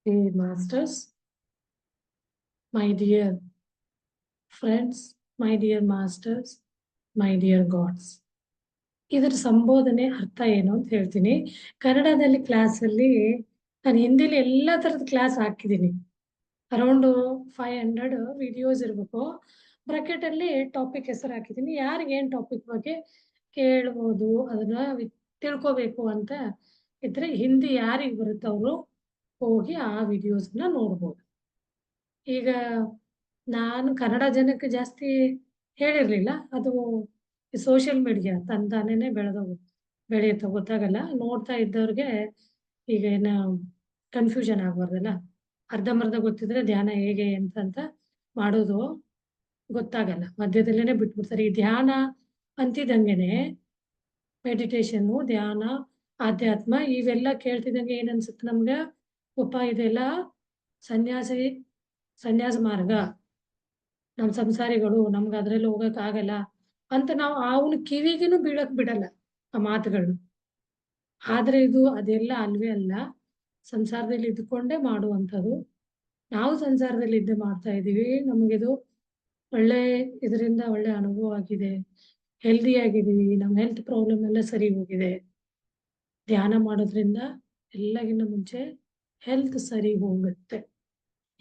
Dear masters, my dear friends, my dear masters, my dear gods. ಇದರ ಸಂಬೋಧನೆ ಅರ್ಥ ಏನು ಅಂತ ಹೇಳ್ತೀನಿ. ಕನ್ನಡದಲ್ಲಿ ಕ್ಲಾಸಲ್ಲಿ ನಾನು ಹಿಂದಿಲಿ ಎಲ್ಲ ಥರದ ಕ್ಲಾಸ್ ಹಾಕಿದ್ದೀನಿ. ಅರೌಂಡ್ 500 ವಿಡಿಯೋಸ್ ಇರಬೇಕು. ಬ್ರಾಕೆಟಲ್ಲಿ ಟಾಪಿಕ್ ಹೆಸರು ಹಾಕಿದ್ದೀನಿ. ಯಾರಿಗೆ ಏನು ಟಾಪಿಕ್ ಬಗ್ಗೆ ಕೇಳ್ಬೋದು, ಅದನ್ನ ತಿಳ್ಕೋಬೇಕು ಅಂತ ಇದ್ರೆ ಹಿಂದಿ ಯಾರಿಗೆ ಬರುತ್ತೆ ಅವರು ಹೋಗಿ ಆ ವಿಡಿಯೋಸ್ನ ನೋಡ್ಬೋದು. ಈಗ ನಾನು ಕನ್ನಡ ಜನಕ್ಕೆ ಜಾಸ್ತಿ ಹೇಳಿರ್ಲಿಲ್ಲ. ಅದು ಸೋಷಿಯಲ್ ಮೀಡಿಯಾ ತಂತಾನೇನೆ ಬೆಳೆಯುತ್ತೆ ಗೊತ್ತಾಗಲ್ಲ. ನೋಡ್ತಾ ಇದ್ದವ್ರಿಗೆ ಈಗ ಏನ ಕನ್ಫ್ಯೂಷನ್ ಆಗ್ಬಾರ್ದಲ್ಲ. ಅರ್ಧಂಬರ್ಧ ಗೊತ್ತಿದ್ರೆ ಧ್ಯಾನ ಹೇಗೆ ಅಂತ ಮಾಡೋದು ಗೊತ್ತಾಗಲ್ಲ. ಮಧ್ಯದಲ್ಲೇನೆ ಬಿಟ್ಬಿಡ್ತಾರೆ. ಈ ಧ್ಯಾನ ಅಂತಿದಂಗೆನೆ ಮೆಡಿಟೇಷನ್ನು, ಧ್ಯಾನ, ಆಧ್ಯಾತ್ಮ ಇವೆಲ್ಲ ಕೇಳ್ತಿದ್ದಂಗೆ ಏನ್ ಅನ್ಸುತ್ತೆ ನಮ್ಗೆ? ಇದೆಲ್ಲ ಸನ್ಯಾಸ ಮಾರ್ಗ, ನಮ್ ಸಂಸಾರಿಗಳು, ನಮ್ಗೆ ಅದ್ರಲ್ಲಿ ಹೋಗಕ್ ಆಗಲ್ಲ ಅಂತ ನಾವು ಅವನ ಕಿವಿಗೇನು ಬೀಳಕ್ ಬಿಡಲ್ಲ ಆ ಮಾತುಗಳು. ಆದ್ರೆ ಇದು ಅದೆಲ್ಲ ಅಲ್ವೇ ಅಲ್ಲ. ಸಂಸಾರದಲ್ಲಿ ಇದ್ಕೊಂಡೇ ಮಾಡುವಂಥದ್ದು. ನಾವು ಸಂಸಾರದಲ್ಲಿ ಇದ್ದೇ ಮಾಡ್ತಾ ಇದೀವಿ. ನಮ್ಗಿದು ಒಳ್ಳೆ ಇದರಿಂದ ಒಳ್ಳೆ ಅನುಭವ ಆಗಿದೆ. ಹೆಲ್ದಿ ಆಗಿದೀವಿ. ನಮ್ ಹೆಲ್ತ್ ಪ್ರಾಬ್ಲಮ್ ಎಲ್ಲ ಸರಿ ಹೋಗಿದೆ. ಧ್ಯಾನ ಮಾಡೋದ್ರಿಂದ ಎಲ್ಲಗಿನ್ನ ಮುಂಚೆ ಹೆಲ್ತ್ ಸರಿ ಹೋಗುತ್ತೆ.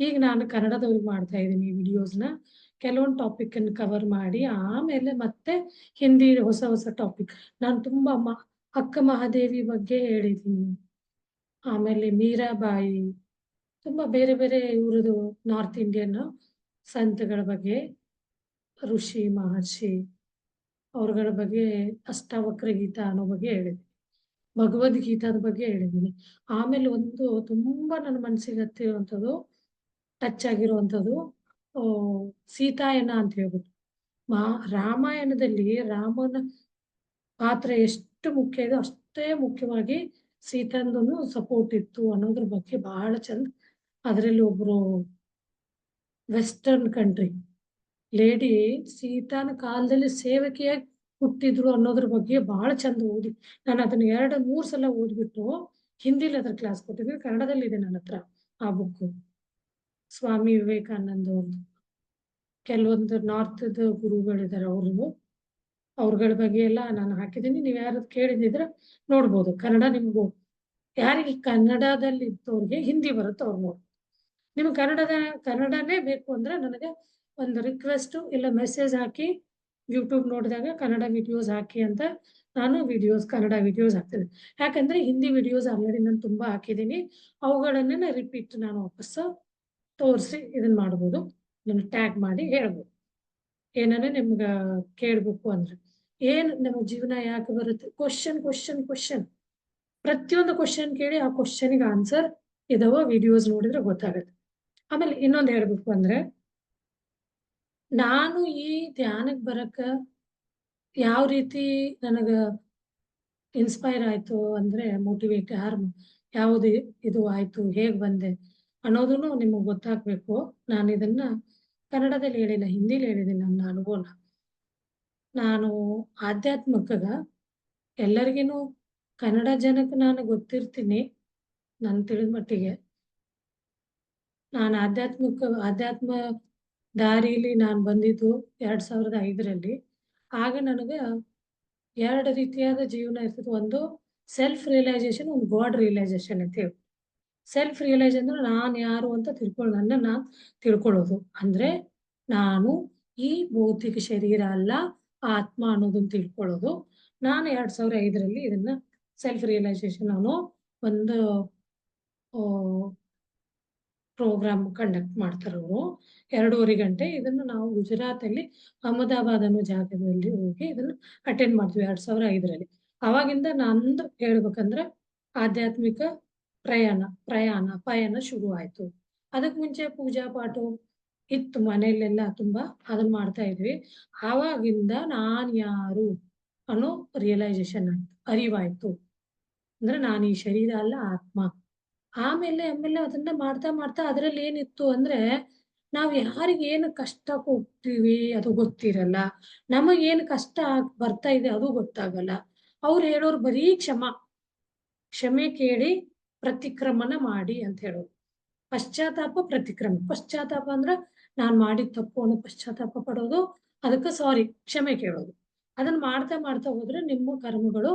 ಈಗ ನಾನು ಕನ್ನಡದವ್ರಿಗೆ ಮಾಡ್ತಾ ಇದ್ದೀನಿ ವಿಡಿಯೋಸ್ನ. ಕೆಲವೊಂದು ಟಾಪಿಕ್ ಅನ್ನು ಕವರ್ ಮಾಡಿ ಆಮೇಲೆ ಮತ್ತೆ ಹಿಂದಿ ಹೊಸ ಟಾಪಿಕ್. ನಾನು ತುಂಬಾ ಅಕ್ಕ ಮಹಾದೇವಿ ಬಗ್ಗೆ ಹೇಳಿದ್ದೀನಿ. ಆಮೇಲೆ ಮೀರಾಬಾಯಿ, ತುಂಬಾ ಬೇರೆ ಬೇರೆ ಇವ್ರದ್ದು ನಾರ್ತ್ ಇಂಡಿಯನ್ ಸಂತಗಳ ಬಗ್ಗೆ, ಋಷಿ ಮಹರ್ಷಿ ಅವ್ರಗಳ ಬಗ್ಗೆ, ಅಷ್ಟಾವಕ್ರ ಗೀತಾ ಅನ್ನೋ ಬಗ್ಗೆ ಹೇಳಿದ್ದೀನಿ. ಭಗವದ್ಗೀತಾದ ಬಗ್ಗೆ ಹೇಳಿದ್ದೀನಿ. ಆಮೇಲೆ ಒಂದು ತುಂಬಾ ನನ್ನ ಮನಸ್ಸಿಗೆ ಹತ್ತಿರುವಂಥದ್ದು, ಟಚ್ ಆಗಿರುವಂಥದ್ದು ಸೀತಾಯನ ಅಂತ ಹೇಳ್ಬಿಟ್ಟು. ರಾಮಾಯಣದಲ್ಲಿ ರಾಮನ ಪಾತ್ರ ಎಷ್ಟು ಮುಖ್ಯ ಇದೆ ಅಷ್ಟೇ ಮುಖ್ಯವಾಗಿ ಸೀತಂದನು ಸಪೋರ್ಟ್ ಇತ್ತು ಅನ್ನೋದ್ರ ಬಗ್ಗೆ ಬಹಳ ಚಂದ. ಅದರಲ್ಲಿ ಒಬ್ರು ವೆಸ್ಟರ್ನ್ ಕಂಟ್ರಿ ಲೇಡಿ ಸೀತಾನ ಕಾಲದಲ್ಲಿ ಸೇವಕಿಯಾಗಿ ಹುಟ್ಟಿದ್ರು ಅನ್ನೋದ್ರ ಬಗ್ಗೆ ಬಹಳ ಚಂದ ಓದಿ. ನಾನು ಅದನ್ನ 2-3 ಸಲ ಓದ್ಬಿಟ್ಟು ಹಿಂದಿಲಿ ಅದ್ರ ಕ್ಲಾಸ್ ಕೊಟ್ಟಿದ್ವಿ. ಕನ್ನಡದಲ್ಲಿ ಇದೆ ನನ್ನ ಹತ್ರ ಆ ಬುಕ್. ಸ್ವಾಮಿ ವಿವೇಕಾನಂದ ಅವ್ರದ್ದು. ಕೆಲವೊಂದು ನಾರ್ತ್ದ ಗುರುಗಳಿದ್ದಾರೆ ಅವ್ರಗಳ ಬಗ್ಗೆ ಎಲ್ಲ ನಾನು ಹಾಕಿದ್ದೀನಿ. ನೀವು ಯಾರು ಕೇಳಿದಿದ್ರೆ ನೋಡ್ಬೋದು. ಕನ್ನಡ ನಿಮ್ಗೂ ಯಾರಿಗೆ ಕನ್ನಡದಲ್ಲಿ ಇದ್ದವ್ರಿಗೆ ಹಿಂದಿ ಬರುತ್ತೆ ಅವ್ರು ನೋಡಿ. ನಿಮ್ಗೆ ಕನ್ನಡನೇ ಬೇಕು ಅಂದ್ರೆ ನನಗೆ ಒಂದು ರಿಕ್ವೆಸ್ಟ್ ಇಲ್ಲ ಮೆಸೇಜ್ ಹಾಕಿ, ಯೂಟ್ಯೂಬ್ ನೋಡಿದಾಗ ಕನ್ನಡ ವಿಡಿಯೋಸ್ ಹಾಕಿ ಅಂತ ನಾನು ಕನ್ನಡ ವಿಡಿಯೋಸ್ ಹಾಕ್ತೀನಿ. ಯಾಕಂದ್ರೆ ಹಿಂದಿ ವಿಡಿಯೋಸ್ ಆಲ್ರೆಡಿ ನಾನು ತುಂಬಾ ಹಾಕಿದ್ದೀನಿ. ಅವುಗಳನ್ನೇ ರಿಪೀಟ್ ನಾನು ವಾಪಸ್ಸು ತೋರಿಸಿ ಇದನ್ನ ಮಾಡ್ಬೋದು. ನನ್ನ ಟ್ಯಾಗ್ ಮಾಡಿ ಹೇಳ್ಬೋದು. ಏನನ್ನ ನಿಮ್ಗೆ ಕೇಳ್ಬೇಕು ಅಂದ್ರೆ ಏನ್ ನಮ್ಮ ಜೀವನ ಯಾಕೆ ಬರುತ್ತೆ? ಕ್ವಶನ್ ಪ್ರತಿಯೊಂದು ಕ್ವಶನ್ ಕೇಳಿ ಆ ಕ್ವಶನ್ಗೆ ಆನ್ಸರ್ ಇದಾವ ವಿಡಿಯೋಸ್ ನೋಡಿದ್ರೆ ಗೊತ್ತಾಗುತ್ತೆ. ಆಮೇಲೆ ಇನ್ನೊಂದು ಹೇಳ್ಬೇಕು ಅಂದ್ರೆ, ನಾನು ಈ ಧ್ಯಾನಕ್ಕೆ ಬರಕ ಯಾವ ರೀತಿ ನನಗ ಇನ್ಸ್ಪೈರ್ ಆಯ್ತು ಅಂದ್ರೆ, ಮೋಟಿವೇಟ್ ಯಾವುದು ಇದು ಆಯ್ತು, ಹೇಗ್ ಬಂದೆ ಅನ್ನೋದನ್ನು ನಿಮಗೆ ಗೊತ್ತಾಗ್ಬೇಕು. ನಾನು ಇದನ್ನ ಕನ್ನಡದಲ್ಲಿ ಹೇಳಿಲ್ಲ, ಹಿಂದಿಲಿ ಹೇಳಿದ್ದೀನಿ ನನ್ನ ಅನುಭವನ. ನಾನು ಆಧ್ಯಾತ್ಮಕ್ಕಗ ಎಲ್ಲರಿಗೇನು ಕನ್ನಡ ಜನಕ್ಕೆ ನಾನು ಗೊತ್ತಿರ್ತೀನಿ ನನ್ ತಿಳಿದ ಮಟ್ಟಿಗೆ. ನಾನು ಆಧ್ಯಾತ್ಮ ದಾರಿಲಿ ನಾನು ಬಂದಿದ್ದು 2005ರಲ್ಲಿ. ಆಗ ನನಗೆ 2 ರೀತಿಯಾದ ಜೀವನ ಇರ್ತದೆ. ಒಂದು ಸೆಲ್ಫ್ ರಿಯಲೈಸೇಷನ್, ಒಂದು ಗಾಡ್ ರಿಯಲೈಸೇಷನ್ ಅಂತ ಹೇಳಿ. ಸೆಲ್ಫ್ ರಿಯಲೈಸ್ ಅಂದ್ರೆ ನಾನು ಯಾರು ಅಂತ ನನ್ನ ನಾನು ತಿಳ್ಕೊಳ್ಳೋದು. ಅಂದ್ರೆ ನಾನು ಈ ಭೌತಿಕ ಶರೀರ ಅಲ್ಲ, ಆತ್ಮ ಅನ್ನೋದನ್ನ ತಿಳ್ಕೊಳ್ಳೋದು. ನಾನು 2005ರಲ್ಲಿ ಇದನ್ನ ಸೆಲ್ಫ್ ರಿಯಲೈಸೇಷನ್ ಅನ್ನೋ ಒಂದು ಪ್ರೋಗ್ರಾಮ್ ಕಂಡಕ್ಟ್ ಮಾಡ್ತಾರೆ ಅವರು. 2.5 ಗಂಟೆ. ಇದನ್ನು ನಾವು ಗುಜರಾತಲ್ಲಿ ಅಹಮದಾಬಾದ್ ಅನ್ನೋ ಜಾಗದಲ್ಲಿ ಹೋಗಿ ಇದನ್ನ ಅಟೆಂಡ್ ಮಾಡ್ತೀವಿ 2005ರಲ್ಲಿ. ಅವಾಗಿಂದ ನಂದು ಹೇಳ್ಬೇಕಂದ್ರೆ ಆಧ್ಯಾತ್ಮಿಕ ಪಯಣ ಶುರು ಆಯ್ತು. ಅದಕ್ ಮುಂಚೆ ಪೂಜಾ ಪಾಠ ಇತ್ತು ಮನೆಯಲ್ಲೆಲ್ಲ ತುಂಬಾ, ಅದನ್ನ ಮಾಡ್ತಾ ಇದ್ವಿ. ಆವಾಗಿಂದ ನಾನ್ ಯಾರು ಅನ್ನೋ ರಿಯಲೈಸೇಷನ್ ಆಯ್ತು, ಅರಿವಾಯ್ತು. ಅಂದ್ರೆ ನಾನು ಈ ಶರೀರ ಅಲ್ಲ, ಆತ್ಮ. ಆಮೇಲೆ ಅದನ್ನ ಮಾಡ್ತಾ ಅದ್ರಲ್ಲಿ ಏನಿತ್ತು ಅಂದ್ರೆ, ನಾವ್ ಯಾರಿಗೆ ಏನು ಕಷ್ಟ ಕೊಡ್ತೀವಿ ಅದು ಗೊತ್ತಿರಲ್ಲ. ನಮಗೇನು ಕಷ್ಟ ಬರ್ತಾ ಇದೆ ಅದು ಗೊತ್ತಾಗಲ್ಲ. ಅವ್ರು ಹೇಳೋರು ಬರೀ ಕ್ಷಮೆ ಕೇಳಿ ಪ್ರತಿಕ್ರಮಣ ಮಾಡಿ ಅಂತ ಹೇಳೋರು. ಪಶ್ಚಾತ್ತಾಪ, ಪ್ರತಿಕ್ರಮೆ. ಪಶ್ಚಾತ್ತಾಪ ಅಂದ್ರೆ ನಾನ್ ಮಾಡಿದ ತಪ್ಪು ಅನ್ನೋ ಪಶ್ಚಾತ್ತಾಪ ಪಡೋದು, ಅದಕ್ಕೆ ಸಾರಿ ಕ್ಷಮೆ ಕೇಳೋದು. ಅದನ್ನ ಮಾಡ್ತಾ ಮಾಡ್ತಾ ಹೋದ್ರೆ ನಿಮ್ಮ ಕರ್ಮಗಳು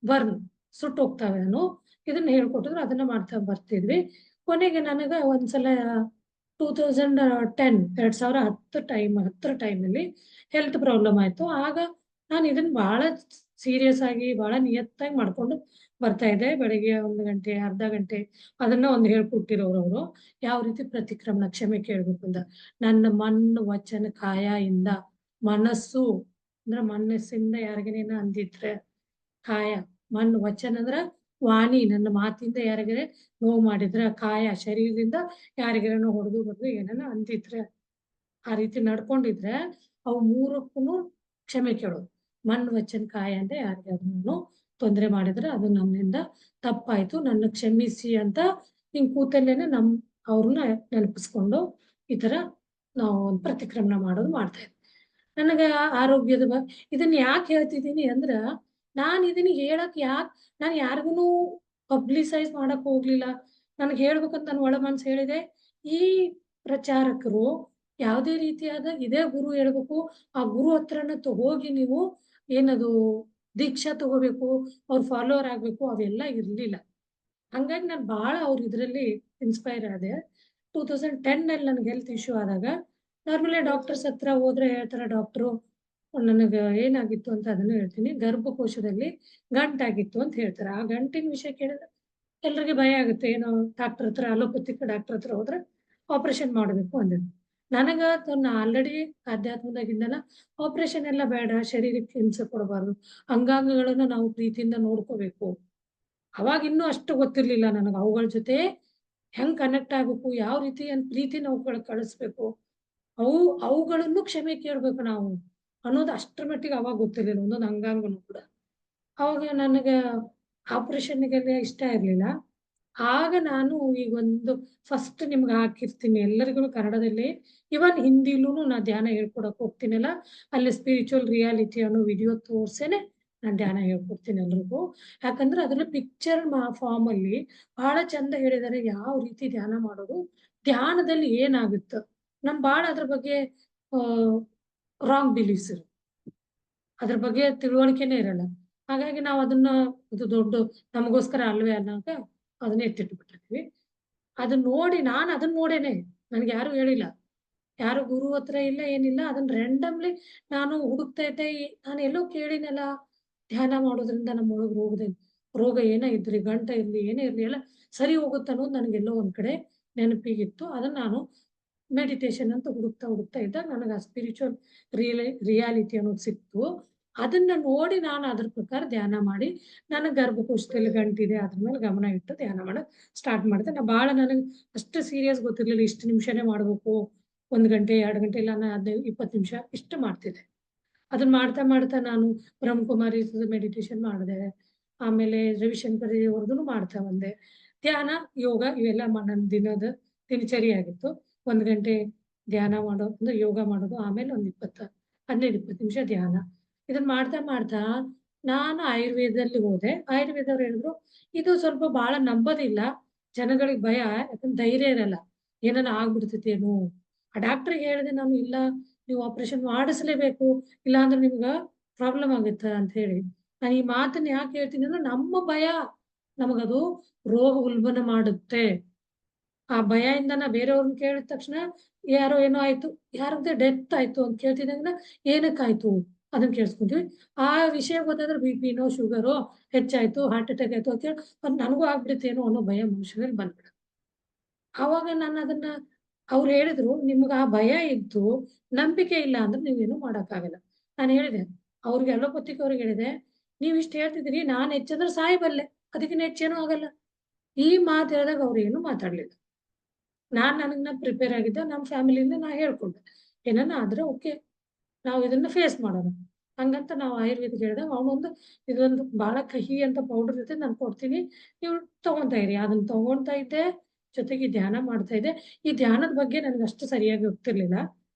ಬರ್ನ್ ಸುಟ್ಟೋಗ್ತಾವೆ ಅನ್ನೋ ಇದನ್ನ ಹೇಳ್ಕೊಟ್ಟಿದ್ರು. ಅದನ್ನ ಮಾಡ್ತಾ ಬರ್ತಿದ್ವಿ. ಕೊನೆಗೆ ನನಗ ಒಂದ್ಸಲ 2010 ಹತ್ತರ ಟೈಮಲ್ಲಿ ಹೆಲ್ತ್ ಪ್ರಾಬ್ಲಮ್ ಆಯ್ತು. ಆಗ ನಾನು ಇದನ್ನ ಬಹಳ ಸೀರಿಯಸ್ ಆಗಿ ಬಹಳ ನಿಯತ್ತಾಗಿ ಮಾಡ್ಕೊಂಡು ಬರ್ತಾ ಇದ್ದೆ. ಬೆಳಿಗ್ಗೆ 1 ಗಂಟೆ, ಅರ್ಧ ಗಂಟೆ ಅದನ್ನ ಒಂದು ಹೇಳ್ಕೊಟ್ಟಿರೋರು ಅವರು. ಯಾವ ರೀತಿ ಪ್ರತಿಕ್ರಮಣ ಕ್ಷಮೆ ಕೇಳ್ಬೇಕು ಅಂತ. ನನ್ನ ಮಣ್ಣು, ವಚನ, ಕಾಯ ಇಂದ ಮನಸ್ಸು ಅಂದ್ರೆ ಮನಸ್ಸಿಂದ ಯಾರಿಗೇನೇನ ಅಂದಿದ್ರೆ, ಕಾಯ ಮಣ್ಣು, ವಚನ ಅಂದ್ರ ವಾಣಿ ನನ್ನ ಮಾತಿಂದ ಯಾರಿಗಾರೆ ನೋವು ಮಾಡಿದ್ರ, ಕಾಯ ಶರೀರದಿಂದ ಯಾರಿಗಾರ ಹೊಡೆದು ಬಡ್ದು ಏನಾನ ಅಂದಿದ್ರೆ, ಆ ರೀತಿ ನಡ್ಕೊಂಡಿದ್ರೆ ಅವು ಮೂರಕ್ಕೂನು ಕ್ಷಮೆ ಕೇಳೋದು. ಮಣ್ಣು, ವಚನ, ಕಾಯ ಅಂತ ಯಾರಿಗಾದ್ರೂನು ತೊಂದ್ರೆ ಮಾಡಿದ್ರೆ ಅದು ನನ್ನಿಂದ ತಪ್ಪಾಯ್ತು, ನನ್ನ ಕ್ಷಮಿಸಿ ಅಂತ ಹಿಂಗ್ ಕೂತಲ್ಲೇನೆ ಅವ್ರನ್ನ ನೆನಪಿಸ್ಕೊಂಡು ಈ ತರ ನಾವು ಒಂದು ಪ್ರತಿಕ್ರಮಣ ಮಾಡೋದು ಮಾಡ್ತಾ ಇದ್ವಿ. ನನಗ ಆರೋಗ್ಯದ ಇದನ್ನ ಯಾಕೆ ಹೇಳ್ತಿದ್ದೀನಿ ಅಂದ್ರ, ನಾನ್ ಇದನ್ನ ಹೇಳಕ್ ನಾನ್ ಯಾರಿಗೂನು ಪಬ್ಲಿಸೈಸ್ ಮಾಡಕ್ ಹೋಗ್ಲಿಲ್ಲ. ನನಗ್ ಹೇಳ್ಬೇಕಂತ ನನ್ ಒಳ ಮನ್ಸು ಹೇಳಿದೆ. ಈ ಪ್ರಚಾರಕರು ಯಾವುದೇ ರೀತಿಯಾದ ಇದೇ ಗುರು ಹೇಳ್ಬೇಕು, ಆ ಗುರು ಹತ್ರನ ಹೋಗಿ ನೀವು ಏನದು ದೀಕ್ಷಾ ತಗೋಬೇಕು, ಅವ್ರ ಫಾಲೋವರ್ ಆಗ್ಬೇಕು, ಅವೆಲ್ಲ ಇರ್ಲಿಲ್ಲ. ಹಂಗಾಗಿ ನಾನು ಬಹಳ ಅವ್ರ ಇದ್ರಲ್ಲಿ ಇನ್ಸ್ಪೈರ್ ಆದೆ. 2010 ನನ್ಗೆ ಹೆಲ್ತ್ ಇಶ್ಯೂ ಆದಾಗ ನಾರ್ಮಲಿ ಡಾಕ್ಟರ್ಸ್ ಹತ್ರ ಹೋದ್ರೆ ಹೇಳ್ತಾರೆ ಡಾಕ್ಟ್ರು, ನನಗೆ ಏನಾಗಿತ್ತು ಅಂತ ಅದನ್ನ ಹೇಳ್ತೀನಿ. ಗರ್ಭಕೋಶದಲ್ಲಿ ಗಂಟಾಗಿತ್ತು ಅಂತ ಹೇಳ್ತಾರೆ. ಆ ಗಂಟಿನ ವಿಷಯ ಕೇಳಿದ್ರೆ ಎಲ್ರಿಗೆ ಭಯ ಆಗುತ್ತೆ. ಏನೋ ಡಾಕ್ಟರ್ ಹತ್ರ ಅಲೋಪತಿಕ್ ಡಾಕ್ಟರ್ ಹತ್ರ ಹೋದ್ರೆ ಆಪರೇಷನ್ ಮಾಡಬೇಕು ಅಂದಿದ್ರು. ನನಗ ಆಲ್ರೆಡಿ ಅಧ್ಯಾತ್ಮದಾಗಿಂದನ ಆಪರೇಷನ್ ಎಲ್ಲ ಬೇಡ, ಶರೀರಕ್ಕೆ ಹಿಂಸೆ ಕೊಡಬಾರ್ದು, ಅಂಗಾಂಗಗಳನ್ನ ನಾವು ಪ್ರೀತಿಯಿಂದ ನೋಡ್ಕೋಬೇಕು. ಅವಾಗ ಇನ್ನೂ ಅಷ್ಟು ಗೊತ್ತಿರ್ಲಿಲ್ಲ ನನಗೆ ಅವುಗಳ ಜೊತೆ ಹೆಂಗ್ ಕನೆಕ್ಟ್ ಆಗ್ಬೇಕು, ಯಾವ ರೀತಿ ಪ್ರೀತಿನ ಅವುಗಳಿಗೆ ಕಳಿಸ್ಬೇಕು, ಅವುಗಳನ್ನು ಕ್ಷಮೆ ಕೇಳ್ಬೇಕು ನಾವು ಅನ್ನೋದು ಅಷ್ಟರ ಮಟ್ಟಿಗೆ ಅವಾಗ ಗೊತ್ತಿರ್ಲಿಲ್ಲ, ಒಂದೊಂದು ಅಂಗಾಂಗನು ಕೂಡ. ಅವಾಗ ನನಗೆ ಆಪರೇಷನ್‌ಗೆಲ್ಲ ಇಷ್ಟ ಇರ್ಲಿಲ್ಲ. ಆಗ ನಾನು ಈಗೊಂದು ಫಸ್ಟ್ ನಿಮ್ಗೆ ಹಾಕಿರ್ತೀನಿ ಎಲ್ಲರಿಗೂ ಕನ್ನಡದಲ್ಲಿ, ಇವನ್ ಹಿಂದಿಲೂನು ನಾ ಧ್ಯಾನ ಹೇಳ್ಕೊಡಕ್ ಹೋಗ್ತೀನಲ್ಲ, ಅಲ್ಲಿ ಸ್ಪಿರಿಚುವಲ್ ರಿಯಾಲಿಟಿ ಅನ್ನೋ ವಿಡಿಯೋ ತೋರ್ಸೇನೆ ನಾನ್ ಧ್ಯಾನ ಹೇಳ್ಕೊಡ್ತೀನಿ ಎಲ್ರಿಗೂ. ಯಾಕಂದ್ರೆ ಅದ್ರಲ್ಲಿ ಪಿಕ್ಚರ್ ಫಾರ್ಮ್ ಅಲ್ಲಿ ಬಹಳ ಚಂದ ಹೇಳಿದ್ದಾರೆ ಯಾವ ರೀತಿ ಧ್ಯಾನ ಮಾಡೋದು, ಧ್ಯಾನದಲ್ಲಿ ಏನಾಗುತ್ತೆ. ಬಾಳ ಅದ್ರ ಬಗ್ಗೆ ರಾಂಗ್ ಬಿಲೀಫ್ಸ್ ಇರುತ್ತೆ. ಅದ್ರ ಬಗ್ಗೆ ತಿಳುವಳಿಕೆನೇ ಇರಲ್ಲ. ಹಾಗಾಗಿ ನಾವು ಅದನ್ನ ಇದು ದೊಡ್ಡ ನಮಗೋಸ್ಕರ ಅಲ್ವೇ ಅನ್ನೋಂಗ ಅದನ್ನ ಎತ್ತಿಟ್ಬಿಟ್ಟಿರ್ತೀವಿ. ಅದನ್ನ ನೋಡಿ ನಾನು ಅದನ್ನ ನೋಡೇನೆ, ನನ್ಗೆ ಯಾರು ಹೇಳಿಲ್ಲ. ಯಾರು ಗುರು ಹತ್ರ ಇಲ್ಲ ಏನಿಲ್ಲ. ಅದನ್ನ ರ್ಯಾಂಡಮ್ಲಿ ನಾನು ಹುಡುಕ್ತಾ ಇದ್ದೆ. ನಾನು ಎಲ್ಲೋ ಕೇಳಿನಲ್ಲ, ಧ್ಯಾನ ಮಾಡೋದ್ರಿಂದ ನಮ್ಮೊಳಗ್ ರೋಗ ಏನೇ ಇದ್ರಿ, ಗಂಟ ಇರ್ಲಿ, ಏನೇ ಇರ್ಲಿ ಎಲ್ಲ ಸರಿ ಹೋಗುತ್ತೆ ಅನ್ನೋದು ನನಗೆಲ್ಲೋ ಒಂದ್ ಕಡೆ ನೆನಪಿಗಿತ್ತು. ಅದನ್ನ ನಾನು ಮೆಡಿಟೇಷನ್ ಅಂತ ಹುಡುಕ್ತಾ ಇದ್ದಾಗ ನನಗೆ ಆ ಸ್ಪಿರಿಚುವಲ್ ರಿಯಾಲಿಟಿ ಅನ್ನೋದು ಸಿಕ್ತು. ಅದನ್ನ ನೋಡಿ ನಾನು ಅದ್ರ ಪ್ರಕಾರ ಧ್ಯಾನ ಮಾಡಿ, ನನಗೆ ಗರ್ಭಕೋಶದಲ್ಲಿ ಗಂಟಿದೆ ಅದ್ರ ಮೇಲೆ ಗಮನ ಇಟ್ಟು ಧ್ಯಾನ ಮಾಡಕ್ ಸ್ಟಾರ್ಟ್ ಮಾಡಿದೆ. ನನಗೆ ಅಷ್ಟು ಸೀರಿಯಸ್ ಗೊತ್ತಿರ್ಲಿಲ್ಲ. ಇಷ್ಟು ನಿಮಿಷನೇ ಮಾಡ್ಬೇಕು, 1 ಗಂಟೆ 2 ಗಂಟೆ ಇಲ್ಲ, ನಾನು 15 20 ನಿಮಿಷ ಇಷ್ಟು ಮಾಡ್ತಿದ್ದೆ. ಅದನ್ನ ಮಾಡ್ತಾ ಮಾಡ್ತಾ ನಾನು ಬ್ರಹ್ಮಕುಮಾರಿ ಮೆಡಿಟೇಷನ್ ಮಾಡಿದೆ. ಆಮೇಲೆ ರವಿಶಂಕರಿ ಅವ್ರದ್ದು ಮಾಡ್ತಾ ಬಂದೆ. ಧ್ಯಾನ, ಯೋಗ ಇವೆಲ್ಲ ನನ್ನ ದಿನದ ದಿನಚರಿ ಆಗಿತ್ತು. 1 ಗಂಟೆ ಧ್ಯಾನ ಮಾಡೋದು ಅಂದ್ರೆ ಯೋಗ ಮಾಡೋದು, ಆಮೇಲೆ ಒಂದು 15-20 ನಿಮಿಷ ಧ್ಯಾನ. ಇದನ್ನ ಮಾಡ್ತಾ ಮಾಡ್ತಾ ನಾನು ಆಯುರ್ವೇದದಲ್ಲಿ ಹೋದೆ. ಆಯುರ್ವೇದವ್ರು ಹೇಳಿದ್ರು, ಇದು ಸ್ವಲ್ಪ ಬಹಳ ನಂಬೋದಿಲ್ಲ, ಜನಗಳಿಗೆ ಭಯ, ಯಾಕಂದ್ರೆ ಧೈರ್ಯ ಇರಲ್ಲ, ಏನಾನ ಆಗ್ಬಿಡ್ತೈತೇನೋ. ಆ ಡಾಕ್ಟರ್‌ಗೆ ಹೇಳಿದೆ ನಾನು, ಇಲ್ಲ ನೀವು ಆಪರೇಷನ್ ಮಾಡಿಸ್ಲೇಬೇಕು, ಇಲ್ಲಾಂದ್ರೆ ನಿಮ್ಗ ಪ್ರಾಬ್ಲಮ್ ಆಗುತ್ತೆ ಅಂತ ಹೇಳಿ. ನಾನು ಈ ಮಾತನ್ನ ಯಾಕೆ ಹೇಳ್ತೀನಿ ಅಂದ್ರೆ, ನಮ್ಮ ಭಯ ನಮಗದು ರೋಗ ಉಲ್ಬಣ ಮಾಡುತ್ತೆ. ಆ ಭಯದಿಂದ ಬೇರೆಯವ್ರನ್ನ ಕೇಳಿದ ತಕ್ಷಣ ಯಾರೋ ಏನೋ ಆಯ್ತು, ಯಾರದ್ದೇ ಡೆತ್ ಆಯ್ತು ಅಂತ ಕೇಳ್ತಿದ್ದಂಗೆನ ಏನಕ್ಕಾಯ್ತು ಅದನ್ನ ಕೇಳಿಸ್ಕೊಂತೀವಿ. ಆ ವಿಷಯ ಗೊತ್ತಾದ್ರೆ ಬಿಪಿನೋ, ಶುಗರೋ ಹೆಚ್ಚಾಯ್ತು, ಹಾರ್ಟ್ ಅಟ್ಯಾಕ್ ಆಯ್ತು ಅಂತ ಹೇಳಿ ಅದು ನನಗೂ ಆಗ್ಬಿಡುತ್ತೇನೋ ಅನ್ನೋ ಭಯ ಮನುಷ್ಯನಲ್ಲಿ ಬಂದ್ಬಿಡುತ್ತೆ. ಆವಾಗ ನಾನು ಅದನ್ನ ಅವ್ರು ಹೇಳಿದ್ರು, ನಿಮ್ಗೆ ಆ ಭಯ ಇದ್ದು ನಂಬಿಕೆ ಇಲ್ಲ ಅಂದ್ರೆ ನೀವೇನು ಮಾಡಕ್ಕಾಗಲ್ಲ. ನಾನು ಹೇಳಿದೆ ಅವ್ರಿಗೆ, ಅಲೋಪತಿಕ್ ಅವ್ರಿಗೆ ಹೇಳಿದೆ, ನೀವ್ ಇಷ್ಟು ಹೇಳ್ತಿದ್ದೀರಿ, ನಾನು ಹೆಚ್ಚಂದ್ರೆ ಸಾಯಬಲ್ಲೆ, ಅದಕ್ಕಿಂತ ಹೆಚ್ಚೇನೂ ಆಗಲ್ಲ. ಈ ಮಾತು ಹೇಳಿದಾಗ ಅವ್ರು ಏನು ಮಾತಾಡ್ಲಿಲ್ಲ. ನನಗ್ ಪ್ರಿಪೇರ್ ಆಗಿದ್ದೆ. ನಮ್ಮ ಫ್ಯಾಮಿಲಿಯಿಂದ ನಾ ಹೇಳ್ಕೊಂಡೆ. ಏನಾನ ಆದ್ರೆ ಓಕೆ, ನಾವು ಇದನ್ನ ಫೇಸ್ ಮಾಡೋಣ. ಹಂಗಂತ ನಾವು ಆಯುರ್ವೇದಿಕ್ ಹೇಳಿದಾಗ ಅವನೊಂದು ಇದೊಂದು ಬಹಳ ಕಹಿ ಅಂತ ಪೌಡರ್ ಇರುತ್ತೆ, ನಾನು ಕೊಡ್ತೀನಿ, ನೀವು ತಗೊಂತಾ ಇರಿ. ಅದನ್ನ ತಗೊಂತಾ ಇದ್ದೆ, ಜೊತೆಗೆ ಧ್ಯಾನ ಮಾಡ್ತಾ ಇದ್ದೆ. ಈ ಧ್ಯಾನದ ಬಗ್ಗೆ ನನಗೆ ಅಷ್ಟು ಸರಿಯಾಗಿ ಗೊತ್ತಿರ್ಲಿಲ್ಲ.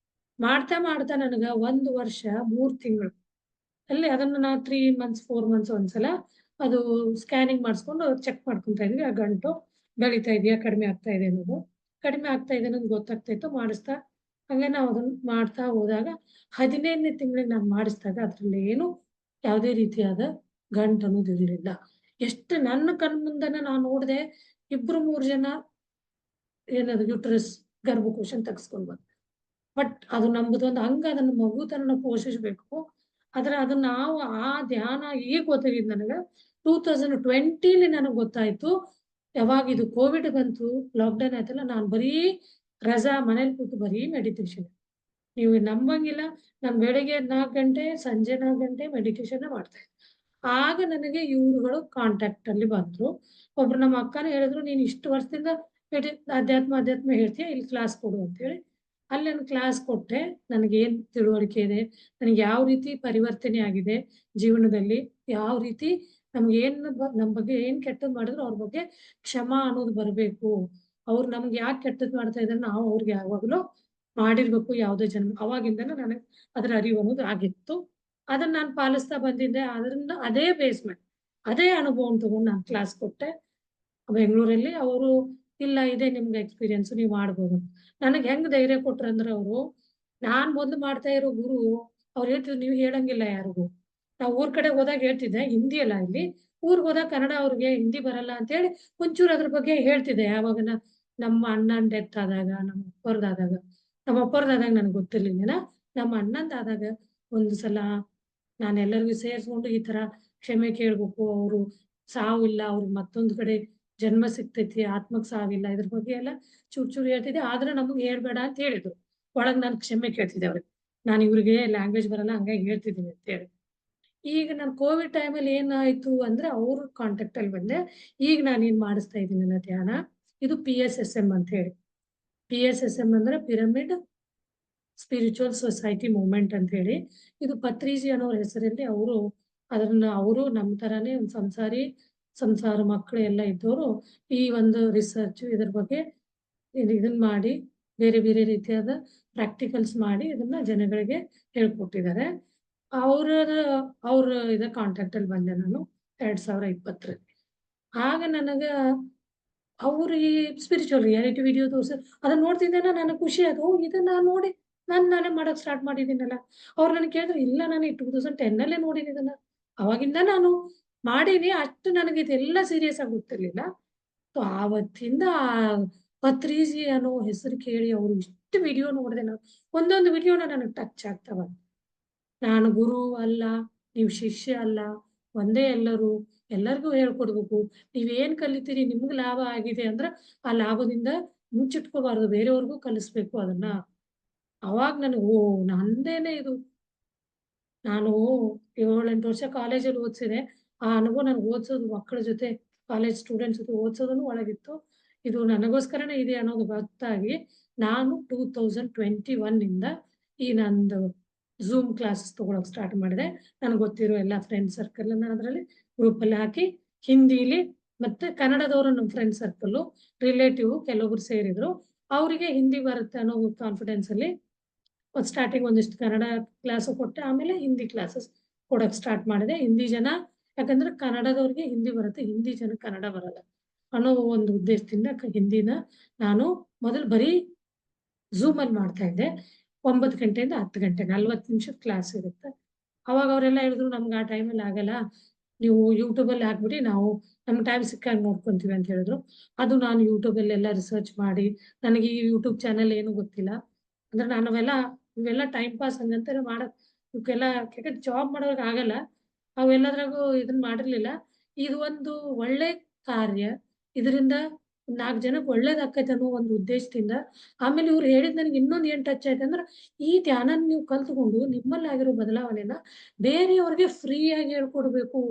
ಮಾಡ್ತಾ ಮಾಡ್ತಾ ನನಗ 1 ವರ್ಷ 3 ತಿಂಗಳು ಅಲ್ಲಿ ಅದನ್ನ ನಾವು 3 ಮಂತ್ಸ್ 4 ಮಂತ್ಸ್ ಒಂದ್ಸಲ ಅದು ಸ್ಕ್ಯಾನಿಂಗ್ ಮಾಡಿಸ್ಕೊಂಡು ಚೆಕ್ ಮಾಡ್ಕೊಂತಾ ಇದ್ವಿ ಆ ಗಂಟು. ಬೆಳೀತಾ ಇದೆಯಾ, ಕಡಿಮೆ ಆಗ್ತಾ ಇದೆ ಅನ್ನೋದು. ಕಡಿಮೆ ಆಗ್ತಾ ಇದೆ ಅನ್ನೋದು ಗೊತ್ತಾಗ್ತಾ ಇತ್ತು. ಮಾಡಿಸ್ತಾ ಹಂಗೆ ನಾವು ಅದನ್ನ ಮಾಡ್ತಾ ಹೋದಾಗ 15ನೇ ತಿಂಗಳಿಗೆ ನಾನು ಮಾಡಿಸಿದಾಗ ಅದ್ರಲ್ಲಿ ಏನು ಯಾವುದೇ ರೀತಿಯಾದ ಗಂಟು ಅನ್ನೋದು ಇರ್ಲಿಲ್ಲ. ಎಷ್ಟು ನನ್ನ ಕಣ್ಮುಂದೆನೆ ನಾನು ನೋಡಿದೆ 2, 3 ಜನ ಏನದು ಯುಟರಸ್ ಗರ್ಭಕೋಶ ತೆಗೆಸ್ಕೊಂಡ್ ಬಂದ್ರು. ಬಟ್ ಅದು ನಮ್ದೊಂದು ಅಂಗ, ಅದನ್ನ ಮಗು ತರ ನಾವು ಪೋಷಿಸ್ಬೇಕು. ಆದ್ರೆ ಅದನ್ನ ನಾವು ಆ ಧ್ಯಾನ ಈಗ ಗೊತ್ತಾಗಿದ್ದು ನನಗೆ 2020ಲಿ ನನಗೆ ಗೊತ್ತಾಯ್ತು. ಯಾವಾಗ ಇದು ಕೋವಿಡ್ ಬಂತು, ಲಾಕ್‌ಡೌನ್ ಆಯ್ತಲ್ಲ, ನಾನು ಬರೀ ರಜಾ ಮನೇಲಿ ಕೂತು ಬರೀ ಮೆಡಿಟೇಷನ್. ನೀವು ನಂಬಂಗಿಲ್ಲ, ನಾನು ಬೆಳಿಗ್ಗೆ 4 ಗಂಟೆ, ಸಂಜೆ 4 ಗಂಟೆ ಮೆಡಿಟೇಷನ್ನೇ ಮಾಡ್ತಾ ಇದ್ದೆ. ಆಗ ನನಗೆ ಇವ್ರುಗಳು ಕಾಂಟ್ಯಾಕ್ಟ್ ಅಲ್ಲಿ ಬಂದ್ರು. ಒಬ್ರು ನಮ್ಮ ಅಕ್ಕನೇ ಹೇಳಿದ್ರು, "ನೀನು ಇಷ್ಟು ವರ್ಷದಿಂದ ಅಧ್ಯಾತ್ಮ ಹೇಳ್ತೀಯ, ಇಲ್ಲಿ ಕ್ಲಾಸ್ ಕೊಡು" ಅಂತೇಳಿ. ಅಲ್ಲಿ ನಾನು ಕ್ಲಾಸ್ ಕೊಟ್ಟೆ. ನನಗೇನ್ ತಿಳುವಳಿಕೆ ಇದೆ, ನನಗೆ ಯಾವ ರೀತಿ ಪರಿವರ್ತನೆ ಆಗಿದೆ ಜೀವನದಲ್ಲಿ, ಯಾವ ರೀತಿ ನಮ್ಮ ಬಗ್ಗೆ ಏನ್ ಕೆಟ್ಟದ್ದು ಮಾಡಿದ್ರು ಅವ್ರ ಬಗ್ಗೆ ಕ್ಷಮಾ ಅನ್ನೋದು ಬರಬೇಕು. ಅವ್ರು ನಮ್ಗೆ ಯಾಕೆ ಕೆಟ್ಟದ್ದು ಮಾಡ್ತಾ ಇದಾರೆ, ನಾವು ಅವ್ರಿಗೆ ಯಾವಾಗ್ಲೂ ಮಾಡಿರ್ಬೇಕು ಯಾವುದೋ ಜನ್ಮ. ಅವಾಗಿಂದನೂ ನನಗೆ ಅದರ ಅರಿವು ಅನ್ನೋದು ಆಗಿತ್ತು. ಅದನ್ನ ನಾನು ಪಾಲಿಸ್ತಾ ಬಂದಿದ್ದೆ. ಅದರಿಂದ ಅದೇ ಬೇಸ್‌ಮೆಂಟ್, ಅದೇ ಅನುಭವನ ತಗೊಂಡು ನಾನು ಕ್ಲಾಸ್ ಕೊಟ್ಟೆ ಬೆಂಗಳೂರಲ್ಲಿ. ಅವರು ಇಲ್ಲ ಇದೆ ನಿಮ್ಗೆ ಎಕ್ಸ್‌ಪೀರಿಯನ್ಸ್, ನೀವು ಮಾಡ್ಬೋದು. ನನಗೆ ಹೆಂಗ್ ಧೈರ್ಯ ಕೊಟ್ರಂದ್ರೆ ಅವರು, ನಾನ್ ಮೊದ್ಲು ಮಾಡ್ತಾ ಇರೋ ಗುರು ಅವ್ರು ಹೇಳ್ತಿದ್ರು, "ನೀವು ಹೇಳಂಗಿಲ್ಲ ಯಾರಿಗೂ." ನಾವು ಊರ್ ಕಡೆ ಹೋದಾಗ ಹೇಳ್ತಿದ್ದೆ, ಹಿಂದಿ ಅಲ್ಲ ಇಲ್ಲಿ. ಊರ್ಗ್ ಹೋದಾಗ ಕನ್ನಡ ಅವ್ರಿಗೆ ಹಿಂದಿ ಬರಲ್ಲ ಅಂತೇಳಿ ಒಂಚೂರು ಅದ್ರ ಬಗ್ಗೆ ಹೇಳ್ತಿದ್ದೆ. ಯಾವಾಗನ ನಮ್ಮ ಅಣ್ಣನ್ ಡೆತ್ ಆದಾಗ, ನಮ್ಮ ಅಪ್ಪರ್ದಾದಾಗ. ನಮ್ಮ ಅಪ್ಪರ್ದಾದಾಗ ನನಗೆ ಗೊತ್ತಿರ್ಲಿಲ್ಲ. ನಮ್ಮ ಅಣ್ಣಂದಾದಾಗ ಒಂದು ಸಲ ನಾನೆಲ್ಲರಿಗೂ ಸೇರಿಸ್ಕೊಂಡು ಈ ತರ ಕ್ಷಮೆ ಕೇಳ್ಬೇಕು. ಅವ್ರು ಸಾವಿಲ್ಲ, ಅವ್ರಿಗೆ ಮತ್ತೊಂದು ಕಡೆ ಜನ್ಮ ಸಿಗ್ತೈತಿ, ಆತ್ಮಕ್ ಸಾವಿಲ್ಲ. ಇದ್ರ ಬಗ್ಗೆ ಎಲ್ಲ ಚೂರ್ ಚೂರ್ ಹೇಳ್ತಿದ್ದೆ. ಆದ್ರೆ ನಮಗ್ ಹೇಳ್ಬೇಡ ಅಂತ ಹೇಳಿದ್ರು. ಒಳಗ್ ನಾನು ಕ್ಷಮೆ ಕೇಳ್ತಿದ್ದೆ ಅವ್ರಿಗೆ. ನಾನು ಇವ್ರಿಗೆ ಲ್ಯಾಂಗ್ವೇಜ್ ಬರಲ್ಲ, ಹಂಗಾಗಿ ಹೇಳ್ತಿದ್ದೀನಿ ಅಂತ ಹೇಳಿ. ಈಗ ನಾನು ಕೋವಿಡ್ ಟೈಮಲ್ಲಿ ಏನಾಯ್ತು ಅಂದ್ರೆ ಅವ್ರ ಕಾಂಟ್ಯಾಕ್ಟ್ ಅಲ್ಲಿ ಬಂದೆ. ಈಗ ನಾನೇನ್ ಮಾಡಿಸ್ತಾ ಇದ್ದೀನಲ್ಲ ಧ್ಯಾನ, ಇದು PSSM ಅಂತ ಹೇಳಿ. PSSM ಅಂದ್ರೆ ಪಿರಮಿಡ್ ಸ್ಪಿರಿಚುವಲ್ ಸೊಸೈಟಿ ಮೂವ್‌ಮೆಂಟ್ ಅಂತ ಹೇಳಿ. ಇದು ಪತ್ರಿಜಿ ಅನ್ನೋರ ಹೆಸರಲ್ಲಿ ಅವರು ನಮ್ಮ ತರಾನೇ ಒಂದು ಸಂಸಾರ ಮಕ್ಕಳು ಎಲ್ಲ ಇದ್ದೋರು ಈ ಒಂದು ರಿಸರ್ಚ್ ಇದ್ರ ಬಗ್ಗೆ ಇದನ್ನ ಮಾಡಿ ಬೇರೆ ಬೇರೆ ರೀತಿಯಾದ ಪ್ರಾಕ್ಟಿಕಲ್ಸ್ ಮಾಡಿ ಇದನ್ನ ಜನಗಳಿಗೆ ಹೇಳ್ಕೊಟ್ಟಿದ್ದಾರೆ. ಅವ್ರ ಅವ್ರ ಕಾಂಟ್ಯಾಕ್ಟ್ ಅಲ್ಲಿ ಬಂದೆ ನಾನು 2020ರಲ್ಲಿ. ಆಗ ನನಗ ಅವ್ರು ಈ ಸ್ಪಿರಿಚುವಲ್ ರಿಯಾಲಿಟಿ ವಿಡಿಯೋ ಅದನ್ನ ನೋಡ್ತಿದ್ದೆನ ನನಗೆ ಖುಷಿ ಆಯ್ತು. ಓಹ್! ಇದನ್ನ ನೋಡಿ ನಾನೇ ಮಾಡಕ್ ಸ್ಟಾರ್ಟ್ ಮಾಡಿದ್ದೀನಲ್ಲ. ಅವ್ರು ನನಗೆ ಕೇಳಿದ್ರು, "ಇಲ್ಲ ನಾನು ಈ 2010 ನೋಡಿನಿ ಇದನ್ನ. ಅವಾಗಿಂದ ನಾನು ಮಾಡೀನಿ. ಅಷ್ಟು ನನಗೆ ಇದೆಲ್ಲ ಸೀರಿಯಸ್ ಆಗಿ ಗೊತ್ತಿರ್ಲಿಲ್ಲ." ಸೊ ಆವತ್ತಿಂದ ಪತ್ರಿಜಿ ಅನ್ನೋ ಹೆಸರು ಕೇಳಿ ಅವ್ರು ಇಷ್ಟು ವಿಡಿಯೋ ನೋಡಿದೆ ನಾನು. ಒಂದೊಂದು ವಿಡಿಯೋನ ನನಗೆ ಟಚ್ ಆಗ್ತಾ ಬಂತು. ನಾನು ಗುರು ಅಲ್ಲ, ನೀವು ಶಿಷ್ಯ ಅಲ್ಲ, ಒಂದೇ ಎಲ್ಲರೂ, ಎಲ್ಲರಿಗೂ ಹೇಳ್ಕೊಡ್ಬೇಕು. ನೀವೇನ್ ಕಲಿತೀರಿ ನಿಮ್ಗ್ ಲಾಭ ಆಗಿದೆ ಅಂದ್ರೆ, ಆ ಲಾಭದಿಂದ ಮುಚ್ಚಿಟ್ಕೋಬಾರ್ದು, ಬೇರೆಯವ್ರಿಗೂ ಕಲಿಸ್ಬೇಕು ಅದನ್ನ. ಅವಾಗ ನನಗೆ ಓಹ್! ನಂದೇನೆ ಇದು. ನಾನು 7, 8 ವರ್ಷ ಕಾಲೇಜಲ್ಲಿ ಓದ್ಸಿದೆ. ಆ ಅನುಭವ ನನಗೆ ಓದ್ಸೋದು ಮಕ್ಕಳ ಜೊತೆ, ಕಾಲೇಜ್ ಸ್ಟೂಡೆಂಟ್ಸ್ ಜೊತೆ ಓದ್ಸೋದನ್ನು ಒಳಗಿತ್ತು. ಇದು ನನಗೋಸ್ಕರನೇ ಇದೆ ಅನ್ನೋದು ಗೊತ್ತಾಗಿ, ನಾನು 2021 ಇಂದ ಈ ನಂದು ಝೂಮ್ ಕ್ಲಾಸಸ್ ತಗೊಳಕ್ ಸ್ಟಾರ್ಟ್ ಮಾಡಿದೆ. ನನಗೆ ಗೊತ್ತಿರೋ ಎಲ್ಲ ಫ್ರೆಂಡ್ ಸರ್ಕಲ್‌ನ ಅದ್ರಲ್ಲಿ ಗ್ರೂಪಲ್ಲಿ ಹಾಕಿ ಹಿಂದಿಲಿ ಮತ್ತೆ ಕನ್ನಡದವರು ನಮ್ಮ ಫ್ರೆಂಡ್ ಸರ್ಕಲ್ಲು, ರಿಲೇಟಿವ್ ಕೆಲವೊಬ್ರು ಸೇರಿದ್ರು. ಅವರಿಗೆ ಹಿಂದಿ ಬರುತ್ತೆ ಅನ್ನೋ ಕಾನ್ಫಿಡೆನ್ಸಲ್ಲಿ ಸ್ಟಾರ್ಟಿಂಗ್ ಒಂದಿಷ್ಟು ಕನ್ನಡ ಕ್ಲಾಸು ಕೊಟ್ಟೆ. ಆಮೇಲೆ ಹಿಂದಿ ಕ್ಲಾಸಸ್ ಕೊಡಕ್ ಸ್ಟಾರ್ಟ್ ಮಾಡಿದೆ. ಯಾಕಂದ್ರೆ ಕನ್ನಡದವ್ರಿಗೆ ಹಿಂದಿ ಬರುತ್ತೆ, ಹಿಂದಿ ಜನಕ್ಕೆ ಕನ್ನಡ ಬರಲ್ಲ ಅನ್ನೋ ಒಂದು ಉದ್ದೇಶದಿಂದ ಹಿಂದಿನ ನಾನು ಮೊದಲು ಬರೀ ಝೂಮಲ್ಲಿ ಮಾಡ್ತಾ ಇದ್ದೆ. 9 ಗಂಟೆಯಿಂದ 10 ಗಂಟೆ 40 ನಿಮಿಷದ ಕ್ಲಾಸ್ ಇರುತ್ತೆ. ಅವಾಗ ಅವರೆಲ್ಲ ಹೇಳಿದ್ರು, "ನಮ್ಗೆ ಆ ಟೈಮಲ್ಲಿ ಆಗಲ್ಲ. ನೀವು ಯೂಟ್ಯೂಬಲ್ಲಿ ಹಾಕ್ಬಿಡಿ. ನಾವು ನಮ್ಗೆ ಟೈಮ್ ಸಿಕ್ಕಾಗ ನೋಡ್ಕೊಂತೀವಿ" ಅಂತ ಹೇಳಿದ್ರು. ಅದು ನಾನು ಯೂಟ್ಯೂಬಲ್ಲೆಲ್ಲ ರಿಸರ್ಚ್ ಮಾಡಿ, ನನಗೆ ಈ ಯೂಟ್ಯೂಬ್ ಚಾನಲ್ ಏನು ಗೊತ್ತಿಲ್ಲ. ಅಂದ್ರೆ ನಾನು ಇವೆಲ್ಲ ಟೈಮ್ ಪಾಸ್ ಹಂಗಂತಾನೆ ಮಾಡಕ್ ಇವಕ್ಕೆಲ್ಲ ಯಾಕಂದ್ರೆ ಜಾಬ್ ಮಾಡೋರ್ಗ್ ಆಗಲ್ಲ. ಅವೆಲ್ಲದ್ರಾಗೂ ಇದನ್ನ ಮಾಡಿರ್ಲಿಲ್ಲ. ಇದು ಒಂದು ಒಳ್ಳೆ ಕಾರ್ಯ. ಇದರಿಂದ 4 ಜನಕ್ಕೆ ಒಳ್ಳೇದಾಕೈತೆ ಅನ್ನೋ ಒಂದು ಉದ್ದೇಶದಿಂದ. ಆಮೇಲೆ ಇವ್ರು ಹೇಳಿದ್ ನನಗೆ ಇನ್ನೊಂದು ಏನ್ ಟಚ್ ಆಯ್ತಂದ್ರೆ, ಈ ಧ್ಯಾನನ ನೀವು ಕಲ್ತ್ಕೊಂಡು ನಿಮ್ಮಲ್ಲಾಗಿರೋ ಬದಲಾವಣೆನ ಬೇರೆಯವ್ರಿಗೆ ಫ್ರೀಯಾಗಿ ಹೇಳ್ಕೊಡ್ಬೇಕು.